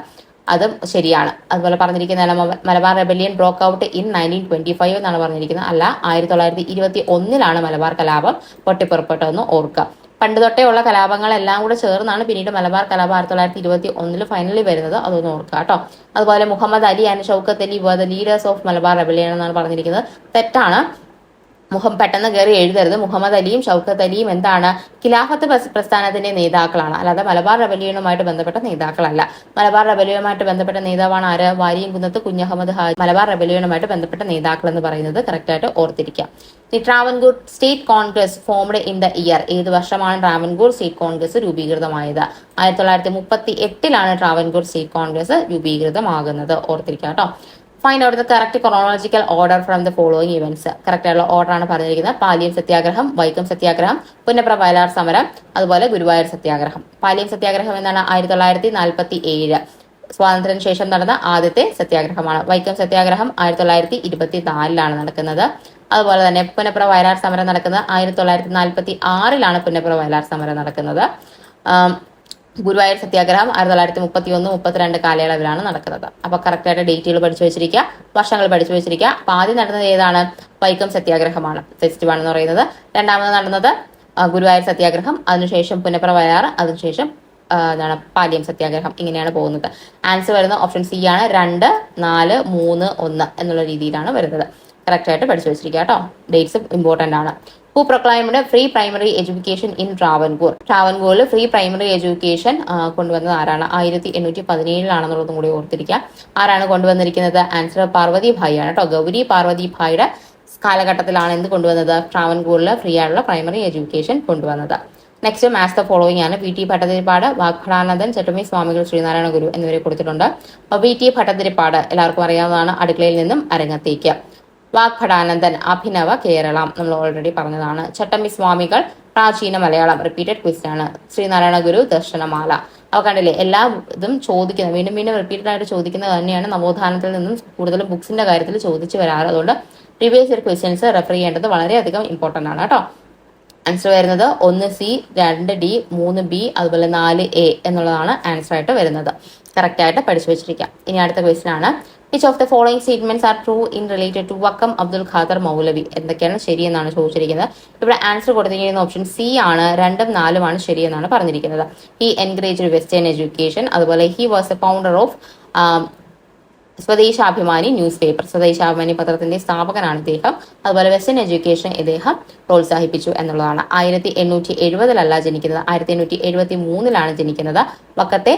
അതും ശരിയാണ്. അതുപോലെ പറഞ്ഞിരിക്കുന്ന Malabar rebellion broke out in 1925 എന്നാണ് പറഞ്ഞിരിക്കുന്നത്. അല്ല, 1921 മലബാർ കലാപം പൊട്ടിപ്പുറപ്പെട്ടതെന്ന് ഓർക്കുക. പണ്ട് തൊട്ടേ ഉള്ള കലാപങ്ങളെല്ലാം കൂടെ ചേർന്നാണ് പിന്നീട് മലബാർ കലാപം 1921 ഫൈനലി വരുന്നത്. അതൊന്ന് ഓർക്കുക കേട്ടോ. അതുപോലെ Muhammad Ali and Shaukat Ali were the leaders of Malabar rebellion എന്നാണ് പറഞ്ഞിരിക്കുന്നത്. തെറ്റാണ്. പെട്ടെന്ന് കയറി എഴുതരുത്. മുഹമ്മദ് അലിയും ഷൗക്കത്ത് അലിയും എന്താണ്? ഖിലാഫത്ത് പ്രസ്ഥാനത്തിന്റെ നേതാക്കളാണ്, അല്ലാതെ മലബാർ റെബല്യനുമായിട്ട് ബന്ധപ്പെട്ട നേതാക്കളല്ല. മലബാർ റെബല്യനുമായിട്ട് ബന്ധപ്പെട്ട നേതാവാണ് ആര്? വാരിയംകുന്നത്ത് കുഞ്ഞഹമ്മദ് ഹാജി. മലബാർ റെബല്യനുമായിട്ട് ബന്ധപ്പെട്ട നേതാക്കൾ എന്ന് പറയുന്നത് കറക്റ്റ് ആയിട്ട് ഓർത്തിരിക്കാം. The Travancore State Congress formed in the year. ഏത് വർഷമാണ് ട്രാവൻകൂർ സ്റ്റേറ്റ് കോൺഗ്രസ് രൂപീകൃതമായത്? 1938 ട്രാവൻകൂർ സ്റ്റേറ്റ് കോൺഗ്രസ് രൂപീകൃതമാകുന്നത്, ഓർത്തിരിക്കാം കേട്ടോ. Find out the correct chronological order from the following events. Correct ആയിട്ടുള്ള ഓർഡർ ആണ് പറഞ്ഞിരിക്കുന്നത്. പാലിയം സത്യാഗ്രഹം, വൈക്കം സത്യാഗ്രഹം, പുന്നപ്ര വയലാർ സമരം, അതുപോലെ ഗുരുവായൂർ സത്യാഗ്രഹം. പാലിയം സത്യാഗ്രഹം എന്നാണ് 1947 സ്വാതന്ത്ര്യത്തിന് ശേഷം നടന്ന ആദ്യത്തെ സത്യാഗ്രഹമാണ്. വൈക്കം സത്യാഗ്രഹം 1924 നടക്കുന്നത്. അതുപോലെ തന്നെ പുന്നപ്ര വയലാർ സമരം നടക്കുന്നത് 1946 പുന്നപ്ര വയലാർ സമരം നടക്കുന്നത്. ഗുരുവായൂർ സത്യാഗ്രഹം 1931-32 കാലയളവിലാണ് നടക്കുന്നത്. അപ്പൊ കറക്റ്റായിട്ട് ഡേറ്റുകൾ പഠിച്ചു വെച്ചിരിക്കുക, വർഷങ്ങൾ പഠിച്ചു വെച്ചിരിക്കുക. അപ്പൊ ആദ്യം നടന്നത് ഏതാണ്? വൈക്കം സത്യാഗ്രഹമാണ്, ഫെസ്റ്റ് 1 എന്ന് പറയുന്നത്. രണ്ടാമത് നടന്നത് ഗുരുവായൂർ സത്യാഗ്രഹം, അതിനുശേഷം പുന്നപ്ര വയലാർ, അതിനുശേഷം പാലിയം സത്യാഗ്രഹം. ഇങ്ങനെയാണ് പോകുന്നത്. ആൻസർ വരുന്നത് ഓപ്ഷൻ സി ആണ്. 2, 4, 3, 1 എന്നുള്ള രീതിയിലാണ് വരുന്നത്. കറക്റ്റ് ആയിട്ട് പഠിച്ചു വെച്ചിരിക്കുക കേട്ടോ. ഡേറ്റ്സ് ഇമ്പോർട്ടന്റ് ആണ്. Who proclaimed free primary education in Travancore. ട്രാവൻകൂറിൽ ഫ്രീ പ്രൈമറി എഡ്യൂക്കേഷൻ കൊണ്ടുവന്നത് ആരാണ്? 1817 കൂടി ഓർത്തിരിക്കുക. ആരാണ് കൊണ്ടുവന്നിരിക്കുന്നത്? ആൻസർ പാർവതി ഭായി ആണ് കേട്ടോ. ഗൗരി പാർവതി ഭായിയുടെ കാലഘട്ടത്തിലാണ് എന്ത് കൊണ്ടുവന്നത്? ട്രാവൻകൂറിൽ ഫ്രീ ആയിട്ടുള്ള പ്രൈമറി എഡ്യൂക്കേഷൻ കൊണ്ടുവന്നത്. നെക്സ്റ്റ് മാച്ച് ദ ഫോളോയിങ് ആണ്. വി ടി ഭട്ടതിരിപ്പാട്, വാഗ്ഭടാനന്ദൻ, ചട്ടമ്പി സ്വാമികൾ, ശ്രീനാരായണ ഗുരു എന്നിവരെ കൊടുത്തിട്ടുണ്ട്. വി ടി ഭട്ടതിരിപ്പാട് എല്ലാവർക്കും അറിയാവുന്നതാണ്, അടുക്കളയിൽ നിന്നും അരങ്ങത്തേക്ക്. വാഗ്ഭടാനന്ദൻ അഭിനവ കേരളം, നമ്മൾ ഓൾറെഡി പറഞ്ഞതാണ്. ചട്ടമ്പി സ്വാമികൾ പ്രാചീന മലയാളം, റിപ്പീറ്റഡ് ക്വസ്റ്റ്യൻ ആണ്. ശ്രീനാരായണ ഗുരു ദർശനമാല. അവ കണ്ടില്ലേ, എല്ലാ ഇതും ചോദിക്കുന്നത് വീണ്ടും വീണ്ടും റിപ്പീറ്റഡ് ആയിട്ട് ചോദിക്കുന്നത് തന്നെയാണ് നവോത്ഥാനത്തിൽ നിന്നും കൂടുതലും ബുക്സിന്റെ കാര്യത്തിൽ ചോദിച്ചു വരാറ്. അതുകൊണ്ട് പ്രീവിയസ് ഇയർ ക്വസ്റ്റ്യൻസ് റെഫർ ചെയ്യേണ്ടത് വളരെയധികം ഇമ്പോർട്ടന്റ് ആണ് കേട്ടോ. ആൻസർ വരുന്നത് 1C, 2D, 3B, അതുപോലെ 4A എന്നുള്ളതാണ് ആൻസർ ആയിട്ട് വരുന്നത്. കറക്റ്റ് ആയിട്ട് പഠിച്ചു വെച്ചിരിക്കാം. ഇനി അടുത്ത ക്വസ്റ്റ്യൻ ആണ്, which of the following statements are true in related to Vakkom Abdul Khader Maulavi? എന്തൊക്കെയാണ് ശരിയെന്നാണ് ചോദിച്ചിരിക്കുന്നത്. ഇവിടെ ആൻസർ കൊടുത്തിരിക്കുന്ന ഓപ്ഷൻ സി ആണ്. 2ഉം 4ഉമാണ് ശരിയെന്നാണ് പറഞ്ഞിരിക്കുന്നത്. ഹി എൻകറേജ്ഡ് വെസ്റ്റേൺ എഡ്യൂക്കേഷൻ, അതുപോലെ he was A founder of Swadeshabhimani news paper, Swadeshabhimani പത്രത്തിന്റെ സ്ഥാപകനാണ് ഇദ്ദേഹം. അതുപോലെ വെസ്റ്റേൺ എഡ്യൂക്കേഷൻ ഇദ്ദേഹം പ്രോത്സാഹിപ്പിച്ചു എന്നുള്ളതാണ്. 1870 ജനിക്കുന്നത്, 1873 ജനിക്കുന്നത്. വക്കത്തെ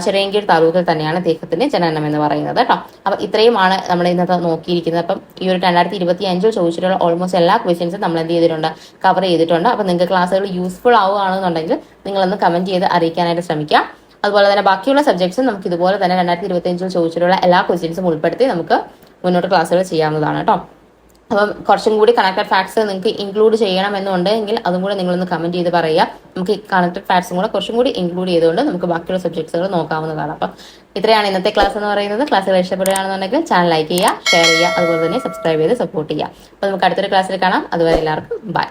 ചിറയൻകീഴ് താലൂക്കിൽ തന്നെയാണ് ഇദ്ദേഹത്തിന്റെ ജനനം എന്ന് പറയുന്നത് കേട്ടോ. അപ്പൊ ഇത്രയുമാണ് നമ്മൾ ഇന്നത്തെ നോക്കിയിരിക്കുന്നത്. അപ്പം ഈ ഒരു 2025 ചോദിച്ചിട്ടുള്ള ഓൾമോസ്റ്റ് എല്ലാ ക്വസ്റ്റ്യൻസും നമ്മൾ എന്ത് ചെയ്തിട്ടുണ്ട്? കവർ ചെയ്തിട്ടുണ്ട്. അപ്പൊ നിങ്ങൾക്ക് ക്ലാസ്സുകൾ യൂസ്ഫുൾ ആവുകയാണെന്നുണ്ടെങ്കിൽ നിങ്ങളൊന്ന് കമന്റ് ചെയ്ത് അറിയിക്കാനായിട്ട് ശ്രമിക്കാം. അതുപോലെ തന്നെ ബാക്കിയുള്ള സബ്ജക്ട്സും നമുക്ക് ഇതുപോലെ തന്നെ 2025 ചോദിച്ചിട്ടുള്ള എല്ലാ ക്വസ്റ്റ്യൻസും ഉൾപ്പെടുത്തി നമുക്ക് മുന്നോട്ട് ക്ലാസ്സുകൾ ചെയ്യാവുന്നതാണ് കേട്ടോ. അപ്പം കുറച്ചും കൂടി കണക്റ്റഡ് ഫാക്ട്സ് നിങ്ങൾക്ക് ഇൻക്ലൂഡ് ചെയ്യണമെന്നുണ്ടെങ്കിൽ അതും കൂടെ നിങ്ങളൊന്ന് കമന്റ് ചെയ്ത് പറയുക. നമുക്ക് ഈ കണക്റ്റഡ് ഫാക്ട്സും കൂടെ കുറച്ചും കൂടി ഇൻക്ലൂഡ് ചെയ്തുകൊണ്ട് നമുക്ക് ബാക്കിയുള്ള സബ്ജക്ട്സുകൾ നോക്കാവുന്നതാണ്. അപ്പം ഇത്രയാണ് ഇന്നത്തെ ക്ലാസ് എന്ന് പറയുന്നത്. ക്ലാസ്സുകൾ ഇഷ്ടപ്പെടുകയാണെന്നുണ്ടെങ്കിൽ ചാനൽ ലൈക്ക് ചെയ്യുക, ഷെയർ ചെയ്യുക, അതുപോലെ തന്നെ സബ്സ്ക്രൈബ് ചെയ്ത് സപ്പോർട്ട് ചെയ്യുക. അപ്പോൾ നമുക്ക് അടുത്തൊരു ക്ലാസ്സിൽ കാണാം. അതുവരെ എല്ലാവർക്കും ബൈ.